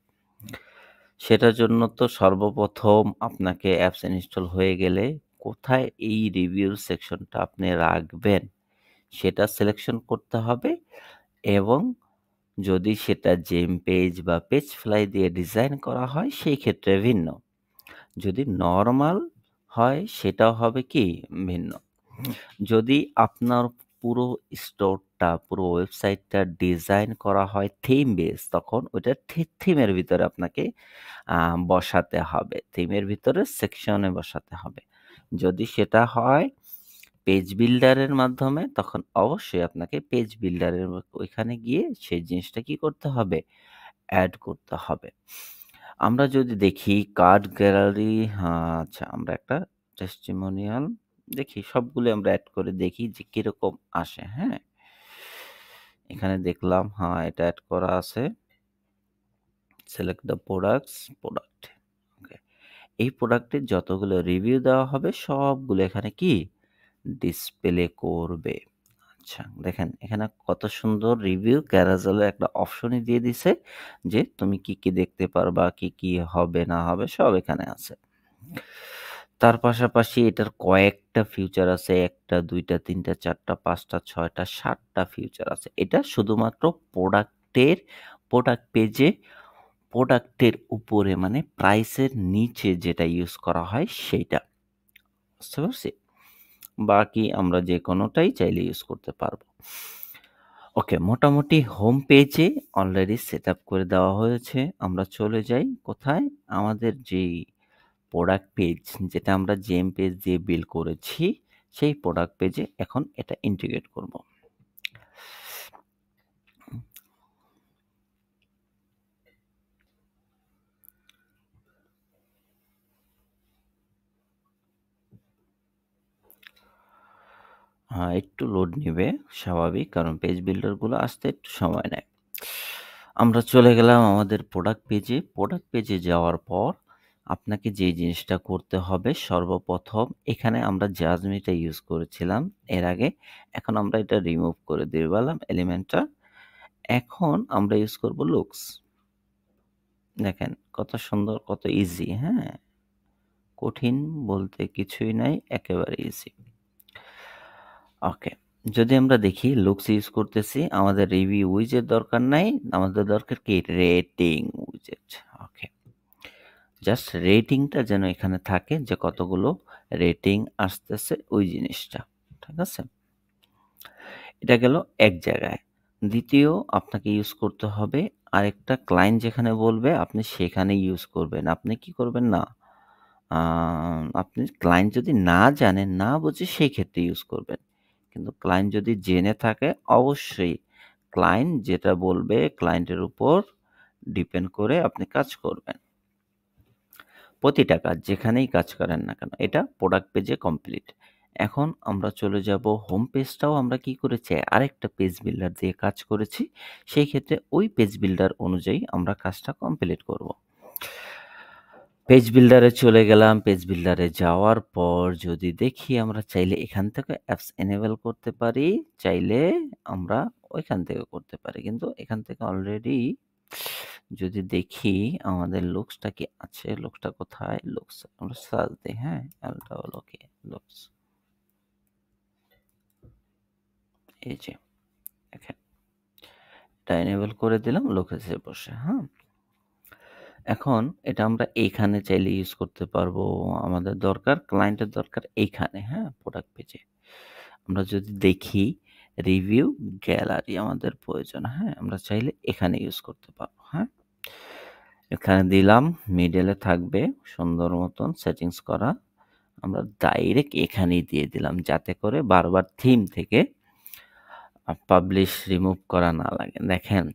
Speaker 2: সেটার জন্য তো সর্বপ্রথম আপনাকে অ্যাপস ইনস্টল হয়ে গেলে কোথায় এই রিভিউ সেকশনটা আপনি রাখবেন সেটা সিলেকশন করতে হবে এবং যদি সেটা জেম পেজ বা পেজ ফ্লাই দিয়ে ডিজাইন করা হয় সেই ক্ষেত্রে ভিন্ন। যদি নরমাল হয় সেটাও হবে কি ভিন্ন। যদি আপনার পুরো স্টোরটা, পুরো ওয়েবসাইটটা ডিজাইন করা হয় থিম বেস তখন ওইটা থিমের ভিতরে আপনাকে বসাতে হবে। থিমের ভিতরে সেকশনে বসাতে হবে। যদি সেটা হয় পেজ বিল্ডারের মাধ্যমে তখন অবশ্যই আপনাকে পেজ বিল্ডারের ওইখানে গিয়ে সেই জিনিসটা কি করতে হবে? এড করতে হবে। আমরা যদি দেখি কার্ড গ্যালারি আচ্ছা আমরা একটা টেস্টিমোনিয়াল দেখি সবগুলো আমরা এড করে দেখি যে কিরকম আসে, হ্যাঁ? এখানে দেখলাম হ্যাঁ, এটা এড করা আছে। Select the product. ওকে। এই প্রোডাক্টের যতগুলো রিভিউ দেওয়া হবে সবগুলো এখানে কি ডিসপ্লে করবে। আচ্ছা দেখেন এখানে কত সুন্দর রিভিউ ক্যারাজেলের একটা অপশনই দিয়ে দিছে যে তুমি কি, কি দেখতে পারবা, কি, কি হবে না হবে সব এখানে আছে। তার পাশাপাশি এটার কয়েকটা ফিচার আছে। ১ টা, ২ টা, ৩ টা, ৪ টা, ৫ টা, ৬ টা, ৭ টা ফিচার আছে। এটা শুধুমাত্র প্রোডাক্ট পেজে প্রোডাক্টের উপরে মানে প্রাইসের নিচে যেটা ইউজ করা হয় সেইটা। বুঝতে পারছি? বাকি আমরা যেকোনোটাই চাইলে ইউজ করতে পারবো। ওকে, মোটামুটি হোম পেজে অলরেডি সেটআপ করে দেওয়া হয়েছে। আমরা চলে যাই কোথায়? আমাদের যেই প্রোডাক্ট পেজ যেটা আমরা জেম পেজ দিয়ে বিল্ড করেছি, সেই প্রোডাক্ট পেজে এখন এটা ইন্টিগ্রেট করব। একটু লোড নিবে স্বাভাবিক কারণ পেজ বিল্ডারগুলো আসতে একটু সময় নেয়। আমরা চলে গেলাম আমাদের প্রোডাক্ট পেজে। প্রোডাক্ট পেজে যাওয়ার পর আপনাকে যে জিনিসটা করতে হবে সর্বপ্রথম এখানে আমরা জাজমিটা ইউজ করেছিলাম এর আগে। এখন আমরা এটা রিমুভ করে দিয়ে দিলাম এলিমেন্টটা। এখন আমরা ইউজ করব লুকস। দেখেন কত সুন্দর, কত ইজি, হ্যাঁ? কঠিন বলতে কিছুই নাই, একেবারে ইজি। ওকে। যদি আমরা দেখি লুকস ইউজ করতেছি, আমাদের রিভিউ উইজেট দরকার নাই। আমাদের দরকার কি? রেটিং উইজেট। ওকে। জাস্ট রেটিংটা যেন এখানে থাকে যে কতগুলো রেটিং আসতেছে ওই জিনিসটা। ঠিক আছে? এটা গেল এক জায়গায়। দ্বিতীয় আপনাকে ইউজ করতে হবে আরেকটা ক্লায়েন্ট যেখানে বলবে আপনি সেখানে ইউজ করবেন। আপনি কি করবেন না? আ আপনি ক্লায়েন্ট যদি না জানেন, না বুঝে সেই ক্ষেত্রে ইউজ করবেন। কিন্তু ক্লায়েন্ট যদি জেনে থাকে অবশ্যই ক্লায়েন্ট যেটা বলবে ক্লায়েন্টের উপর ডিপেন্ড করে আপনি কাজ করবেন। প্রতিটা কাজ যেখানেই কাজ করেন না কেন। এটা প্রোডাক্ট পেজে কমপ্লিট। এখন আমরা চলে যাব হোম পেজটাও আমরা কি করেছি আরেকটা পেজ বিল্ডার দিয়ে কাজ করেছি। সেই ক্ষেত্রে ওই পেজ বিল্ডার অনুযায়ী আমরা কাজটা কমপ্লিট করব। পেজ বিল্ডারে চলে গেলাম। পেজ বিল্ডারে যাওয়ার পর যদি দেখি আমরা চাইলে এখান থেকে অ্যাপস এনেবল করতে পারি, চাইলে আমরা ওইখান থেকে করতে পারি। কিন্তু এখান থেকে অলরেডি যদি দেখি আমাদের লুকসটা কি আছে, লুকসটা কোথায়? লুকস আমরা সার্চ দিই, হ্যাঁ? LOOK looks. এই যে দেখেন। এটা এনেবল করে দিলাম লুকসে বসে, হ্যাঁ? এখন এটা আমরা এইখানে চাইলে ইউজ করতে পারবো। আমাদের দরকার ক্লায়েন্টের দরকার এইখানে, হ্যাঁ? প্রোডাক্ট পেজে। আমরা যদি দেখি রিভিউ গ্যালারি আমাদের প্রয়োজন, হ্যাঁ? আমরা চাইলে এখানে ইউজ করতে পারবো, হ্যাঁ? এখানে দিলাম, মিডলে থাকবে সুন্দর মতন সেটিংস করা। আমরা ডাইরেক্ট এখানেই দিয়ে দিলাম যাতে করে বারবার থিম থেকে পাবলিশ রিমুভ করা না লাগে। দেখেন,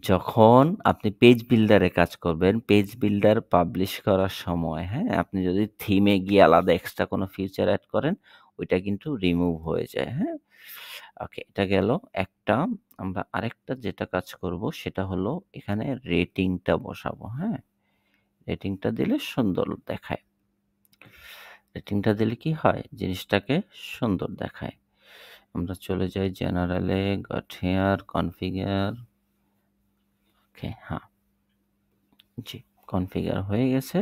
Speaker 2: যখন আপনি পেজ বিল্ডারে কাজ করবেন, পেজ বিল্ডার পাবলিশ করার সময়, হ্যাঁ? আপনি যদি থিমে গিয়ে আলাদা এক্সট্রা কোনো ফিচার এড করেন, ওইটা কিন্তু রিমুভ হয়ে যায়, হ্যাঁ? ওকে, এটা গেল একটা। আমরা আরেকটা যেটা কাজ করব সেটা হলো এখানে রেটিংটা বসাবো, হ্যাঁ? রেটিংটা দিলে সুন্দর দেখায়। রেটিংটা দিলে কি হয়? জিনিসটাকে সুন্দর দেখায়। আমরা চলে যাই জেনারেলে, গট হিয়ার, কনফিগার। ওকে, হ্যাঁ। জি, কনফিগার হয়ে গেছে।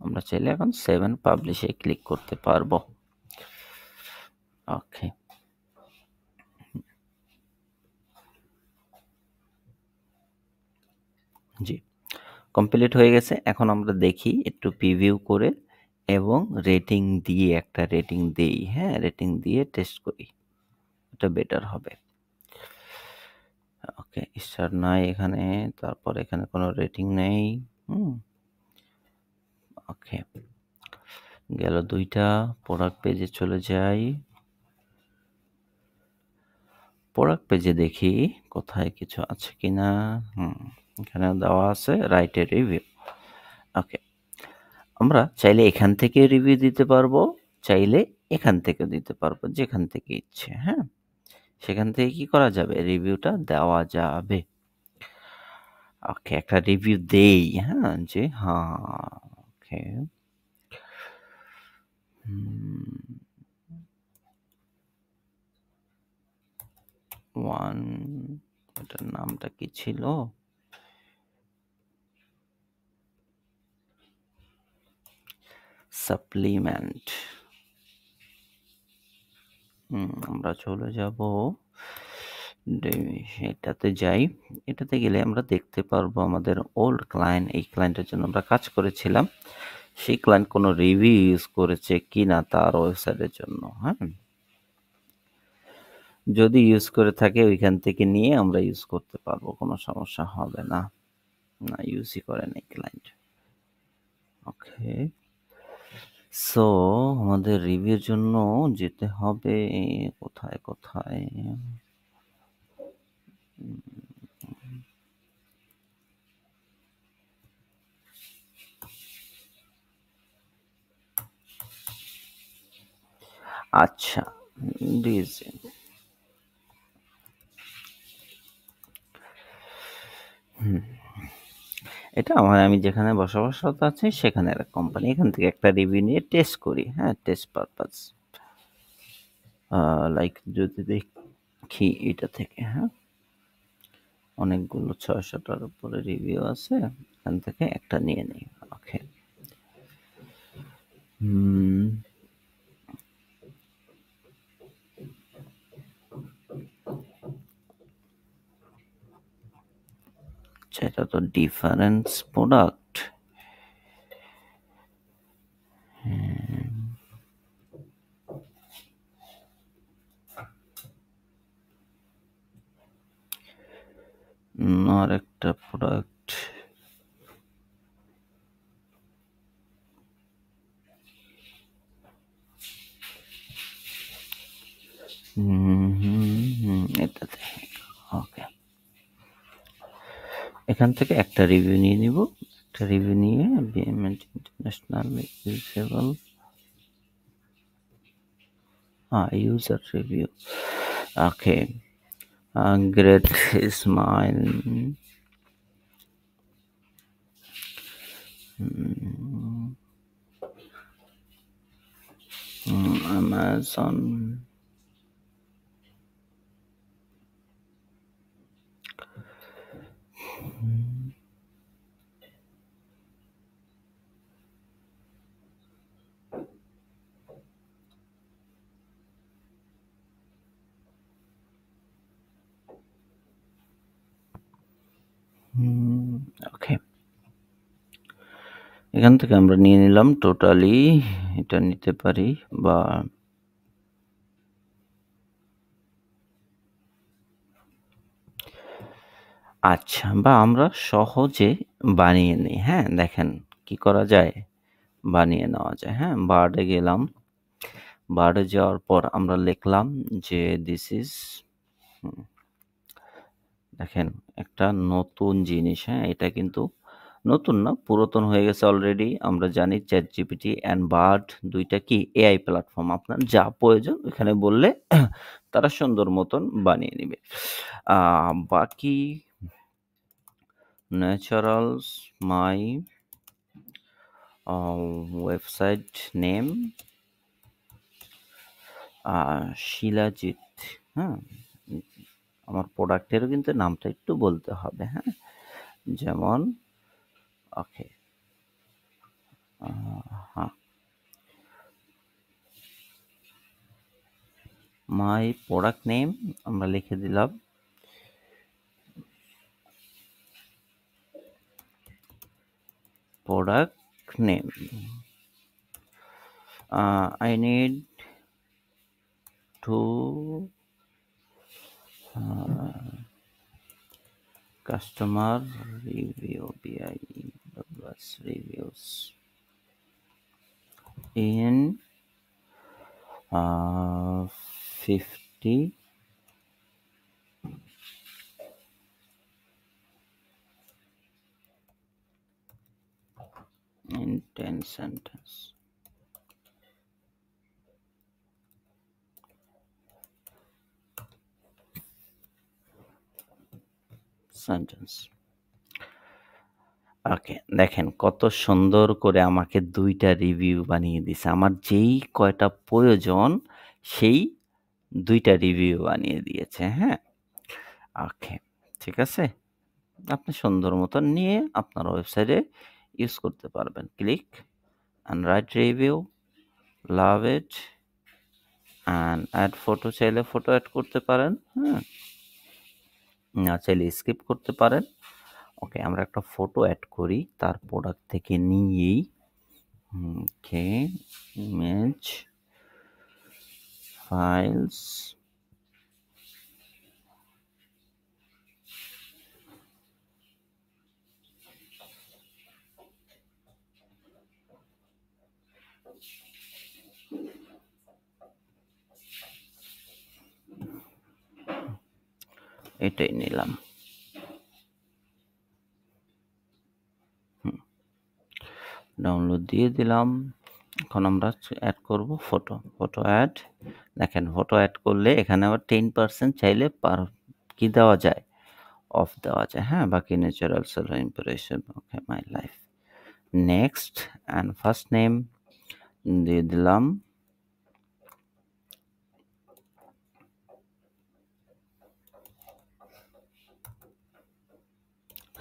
Speaker 2: আমরা চাইলে এখন সেভ এন্ড পাবলিশে ক্লিক করতে পারবো। ওকে। জি, কমপ্লিট হয়ে গেছে। এখন আমরা দেখি একটু প্রিভিউ করে এবং রেটিং দিয়ে একটা রেটিং দেই, হ্যাঁ? রেটিং দিয়ে টেস্ট করি। এটা বেটার হবে। ওকে, স্টার নাই এখানে, তারপর এখানে কোনো রেটিং নেই। ওকে, গেল 2টা। প্রোডাক্ট পেজে চলে যাই। প্রোডাক্ট পেজে দেখি কোথায় কিছু আছে কিনা। এখানে দেওয়া আছে রাইট এ রিভিউ। ওকে, আমরা চাইলে এখান থেকে রিভিউ দিতে পারবো, চাইলে এখান থেকেও দিতে পারবো, যেখান থেকে ইচ্ছে, হ্যাঁ? সেখান থেকে কি করা যাবে? রিভিউটা দেওয়া যাবে। ওকে, একটা রিভিউ দেই, হ্যাঁ? যে ওকে। এটার নামটা কি ছিল? সাপ্লিমেন্ট। আমরা চলে যাব, এটাতে যাই। এটাতে গেলে আমরা দেখতে পারবো আমাদের ওল্ড ক্লায়েন্ট, এই ক্লায়েন্টের জন্য আমরা কাজ করেছিলাম। সেই ক্লায়েন্ট কোনো রিভিউ ইউজ করেছে কিনা তার ওয়েবসাইটের জন্য, হ্যাঁ? যদি ইউজ করে থাকে ওইখান থেকে নিয়ে আমরা ইউজ করতে পারবো, কোনো সমস্যা হবে না। না, ইউজই করে নাই ক্লায়েন্ট। ওকে, সো আমাদের রিভিউর জন্য যেতে হবে কোথায় কোথায়? আচ্ছা, ডিজাইন। এটা আমি যেখানে বসবাসরত আছি সেখানের কোম্পানি। এখান থেকে একটা রিভিউ নিয়ে টেস্ট করি, হ্যাঁ? Test purpose. লাইক যদি দেখি এটা থেকে, হ্যাঁ? অনেকগুলো 600টার উপরে রিভিউ আছে, এখান থেকে একটা নিয়ে নিই। ওকে। এটা তো ডিফারেন্স প্রোডাক্ট। আর একটা প্রোডাক্ট। এটাতে। ওকে, এখান থেকে একটা রিভিউ নিয়ে নিব। একটা রিভিউ নিয়ে BMS international usable, user review. Okay, great smile. Amazon. Okay. এখান থেকে আমরা নিয়ে নিলাম টোটালি, এটা নিতে পারি বা আচ্ছা, বা আমরা সহজে বানিয়ে নিই। হ্যাঁ, দেখেন কি করা যায়, বানিয়ে নেওয়া যায়। হ্যাঁ, বার্ডে গেলাম, বার্ডে যাওয়ার পর আমরা লিখলাম যে দিস ইজ, দেখেন একটা নতুন জিনিস। হ্যাঁ, এটা কিন্তু নতুন না, পুরাতন হয়ে গেছে অলরেডি। আমরা জানি ChatGPT অ্যান্ড বার্ড দুইটা কি এআই প্ল্যাটফর্ম। আপনার যা প্রয়োজন এখানে বললে তারা সুন্দর মতন বানিয়ে নিবে। বাকি ন্যাচারালস মাই ওয়েবসাইট নেম শিলাজিৎ। হ্যাঁ, আমার প্রোডাক্টেরও কিন্তু নামটা একটু বলতে হবে। হ্যাঁ, যেমন ওকে, হ্যাঁ, মাই প্রোডাক্ট নেম আমরা লিখে দিলাম product name. I need to customer review BIWS reviews in 50 in 10 sentence. ওকে, দেখেন কত সুন্দর করে আমাকে ২ টা রিভিউ বানিয়ে দিছে। আমার যেই কয়টা প্রয়োজন সেই ২ টা রিভিউ বানিয়ে দিয়েছে। হ্যাঁ? ওকে, ঠিক আছে? আপনি সুন্দর মতন নিয়ে আপনার ওয়েবসাইটে ইউজ করতে পারবেন। Click and write review, love it and add photo, চাইলে ফটো অ্যাড করতে পারেন। হ্যাঁ? না চাইলে স্কিপ করতে পারেন। ওকে, আমরা একটা ফটো অ্যাড করি তার প্রোডাক্ট থেকে নিয়েই। ওকে, ইমেজ ফাইলস, এটাই নিলাম। ডাউনলোড দিয়ে দিলাম। এখন আমরা অ্যাড করব ফটো। ফটো অ্যাড, দেখেন ফটো অ্যাড করলে এখানে আবার 10% চাইলে কি দেওয়া যায়, অফ দেওয়া যায়। হ্যাঁ, বাকি natural self impression. Okay, my life. Next and first name দিয়ে দিলাম।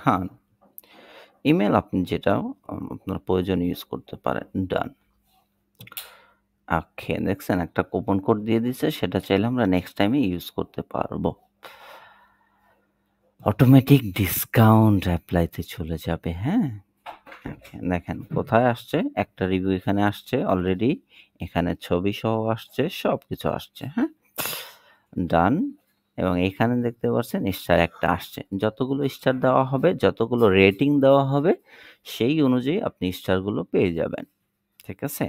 Speaker 2: হ্যাঁ, ইমেল আপনি যেটা আপনার প্রয়োজন ইউজ করতে পারেন। ডান। ওকে, দেখছেন একটা কুপন কোড দিয়ে দিছে, সেটা চাইলে আমরা নেক্সট টাইমে ইউজ করতে পারবো। অটোমেটিক ডিসকাউন্ট অ্যাপ্লাইতে চলে যাবে। হ্যাঁ, দেখেন কোথায় আসছে, একটা রিভিউ এখানে আসছে অলরেডি, এখানে ছবি সহ আসছে, সবকিছু আসছে। হ্যাঁ, ডান। এবং এখানে দেখতে পাচ্ছেন স্টার একটা আসছে। যতগুলো স্টার দেওয়া হবে, যতগুলো রেটিং দেওয়া হবে, সেই অনুযায়ী আপনি স্টারগুলো পেয়ে যাবেন। ঠিক আছে?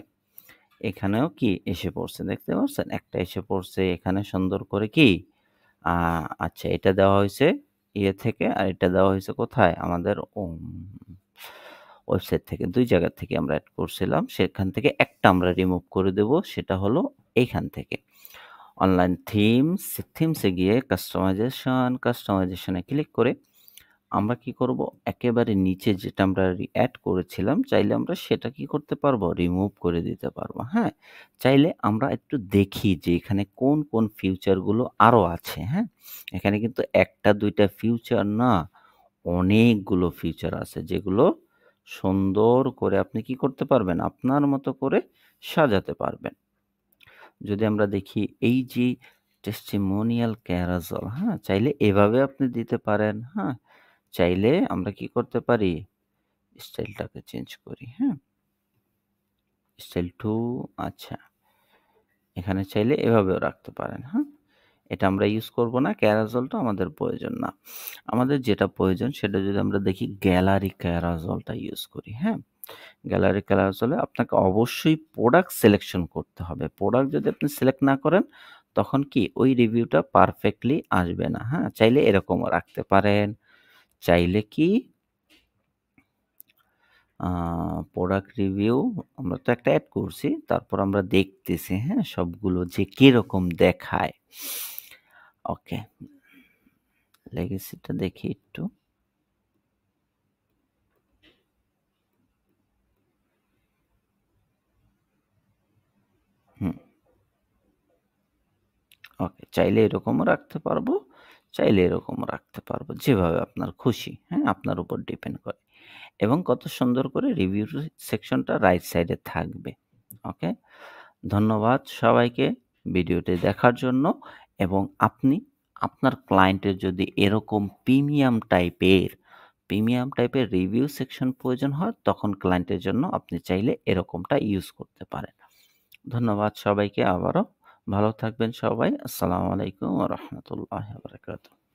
Speaker 2: এখানেও কি এসে পড়ছে, দেখতে পাচ্ছেন একটা এসে পড়ছে এখানে সুন্দর করে। কি আচ্ছা, এটা দেওয়া হয়েছে ইয়ে থেকে, আর এটা দেওয়া হয়েছে কোথায়, আমাদের ওয়েবসাইট থেকে। ২ জায়গা থেকে আমরা অ্যাড করছিলাম, সেখান থেকে একটা আমরা রিমুভ করে দেব, সেটা হলো এইখান থেকে। অনলাইন থিমস, থিমসে গিয়ে কাস্টমাইজেশনে ক্লিক করে আমরা কি করব, একেবারে নিচে যেটা আমরা অ্যাড করেছিলাম, চাইলে আমরা সেটা কি করতে পারবো, রিমুভ করে দিতে পারবো। হ্যাঁ, চাইলে আমরা একটু দেখি যে এখানে কোন কোন ফিউচারগুলো আরও আছে। হ্যাঁ, এখানে কিন্তু ১টা ২টা ফিউচার না, অনেকগুলো ফিউচার আছে যেগুলো সুন্দর করে আপনি কি করতে পারবেন, আপনার মতো করে সাজাতে পারবেন। যদি আমরা দেখি এই যে টেস্টিমোনিয়াল ক্যারাজল, হ্যাঁ, চাইলে এভাবে আপনি দিতে পারেন। হ্যাঁ, চাইলে আমরা কি করতে পারি, স্টাইলটাকে চেঞ্জ করি, হ্যাঁ? স্টাইল টু আচ্ছা। এখানে চাইলে এভাবেও রাখতে পারেন, হ্যাঁ? এটা আমরা ইউজ করব না। ক্যারাজলটা আমাদের প্রয়োজন না। আমাদের যেটা প্রয়োজন সেটা যদি আমরা দেখি গ্যালারি ক্যারাজলটা ইউজ করি, হ্যাঁ? গ্যালারি ক্যারাজলে আপনাকে অবশ্যই প্রোডাক্ট সিলেকশন করতে হবে। প্রোডাক্ট যদি আপনি সিলেক্ট না করেন তখন কি ওই রিভিউটা পারফেক্টলি আসবে না, হ্যাঁ? চাইলে এরকমও রাখতে পারেন। চাইলে কি প্রোডাক্ট রিভিউ আমরা তো একটা এড করছি। তারপর আমরা দেখতেছি, হ্যাঁ? সবগুলো যে কিরকম দেখায়। ওকে। লেগেসিটা দেখি একটু। হুম। ওকে। চাইলে এরকমও রাখতে পারবো, চাইলে এরকমও রাখতে পারবো। যেভাবে আপনার খুশি, হ্যাঁ? আপনার উপর ডিপেন্ড করে। এবং কত সুন্দর করে রিভিউ সেকশনটা রাইট সাইডে থাকবে। ওকে? ধন্যবাদ সবাইকে ভিডিওটি দেখার জন্য এবং আপনি আপনার ক্লায়েন্টের যদি এরকম প্রিমিয়াম টাইপের রিভিউ সেকশন প্রয়োজন হয় তখন ক্লায়েন্টের জন্য আপনি চাইলে এরকমটা ইউজ করতে পারেন। ধন্যবাদ সবাইকে আবারও। ভালো থাকবেন সবাই। আসসালামু আলাইকুম ওয়া রাহমাতুল্লাহি ওয়া বারাকাতুহু।